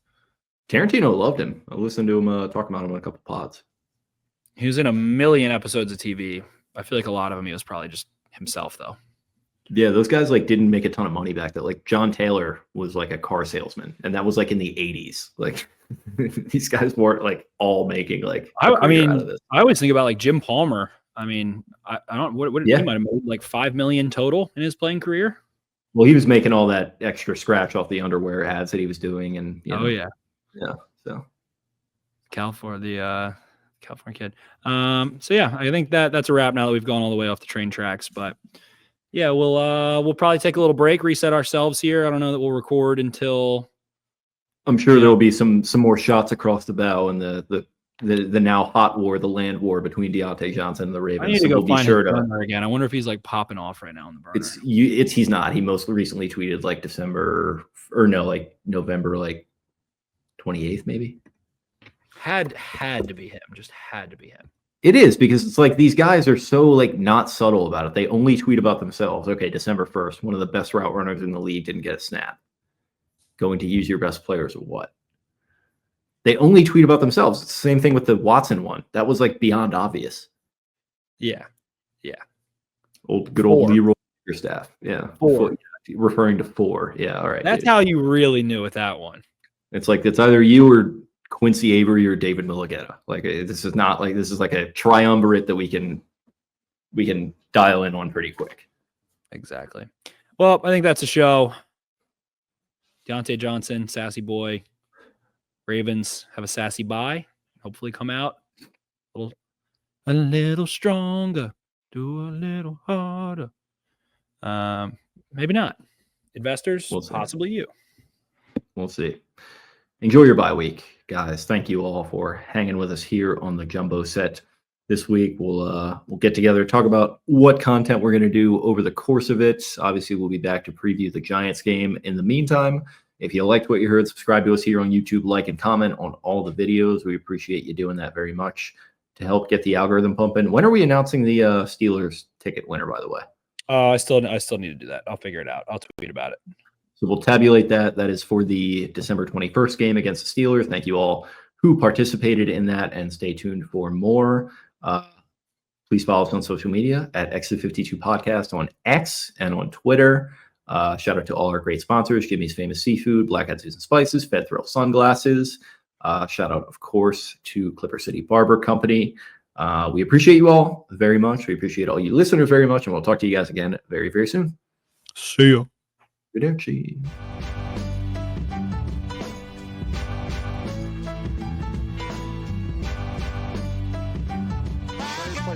Tarantino loved him. I listened to him talk about him on a couple pods. He was in a million episodes of TV. I feel like a lot of them he was probably just himself, though. Yeah, those guys like didn't make a ton of money back then. Like John Taylor was like a car salesman, and that was like in the 80s. Like these guys weren't like all making like. I mean, I always think about like Jim Palmer. I mean, I don't. What he might have made like $5 million total in his playing career. Well, he was making all that extra scratch off the underwear ads that he was doing, and yeah. So California kid. So yeah, I think that's a wrap now that we've gone all the way off the train tracks. But yeah, we'll probably take a little break, reset ourselves here. I don't know that we'll record until. I'm sure there'll be some more shots across the bow and the now hot war, the land war between Diontae Johnson and the Ravens. I need to go find his to burner again. I wonder if he's like popping off right now in the burner. He's not. He most recently tweeted like November like 28th maybe. Had to be him. Just had to be him. It is, because it's like these guys are so like not subtle about it. They only tweet about themselves. Okay, December 1st, one of the best route runners in the league didn't get a snap. Going to use your best players or what? They only tweet about themselves. It's the same thing with the Watson one. That was like beyond obvious. Yeah. Good old Leroy staff. Yeah. 4. Referring to 4. Yeah. All right. That's how you really knew with that one. It's like it's either you or Quincy Avery or David Milageta. Like this is like a triumvirate that we can dial in on pretty quick. Exactly. Well, I think that's a show. Diontae Johnson, sassy boy. Ravens have a sassy bye. Hopefully come out a little stronger, do a little harder. Maybe not. Investors, possibly you. We'll see. Enjoy your bye week, guys. Thank you all for hanging with us here on the Jumbo Set this week. We'll get together, talk about what content we're going to do over the course of it. Obviously, we'll be back to preview the Giants game. In the meantime, if you liked what you heard, subscribe to us here on YouTube, like and comment on all the videos. We appreciate you doing that very much to help get the algorithm pumping. When are we announcing the Steelers ticket winner, by the way? I still need to do that. I'll figure it out. I'll tweet about it. So we'll tabulate that. That is for the December 21st game against the Steelers. Thank you all who participated in that, and stay tuned for more. Please follow us on social media at Exit52 Podcast on X and on Twitter. Shout out to all our great sponsors: Jimmy's Famous Seafood, Black Eyed Susan Spices, Fed Thrill Sunglasses. Shout out, of course, to Clipper City Barber Company. We appreciate you all very much. We appreciate all you listeners very much, and we'll talk to you guys again very, very soon. See you. Good.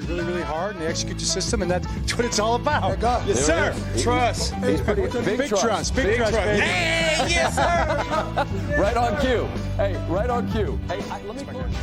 Really, really hard, and they execute the system, and that's what it's all about. Yes, sir. Trust. Big trust. Big trust, baby. Hey, yes, sir. Right on cue. Hey, let me close.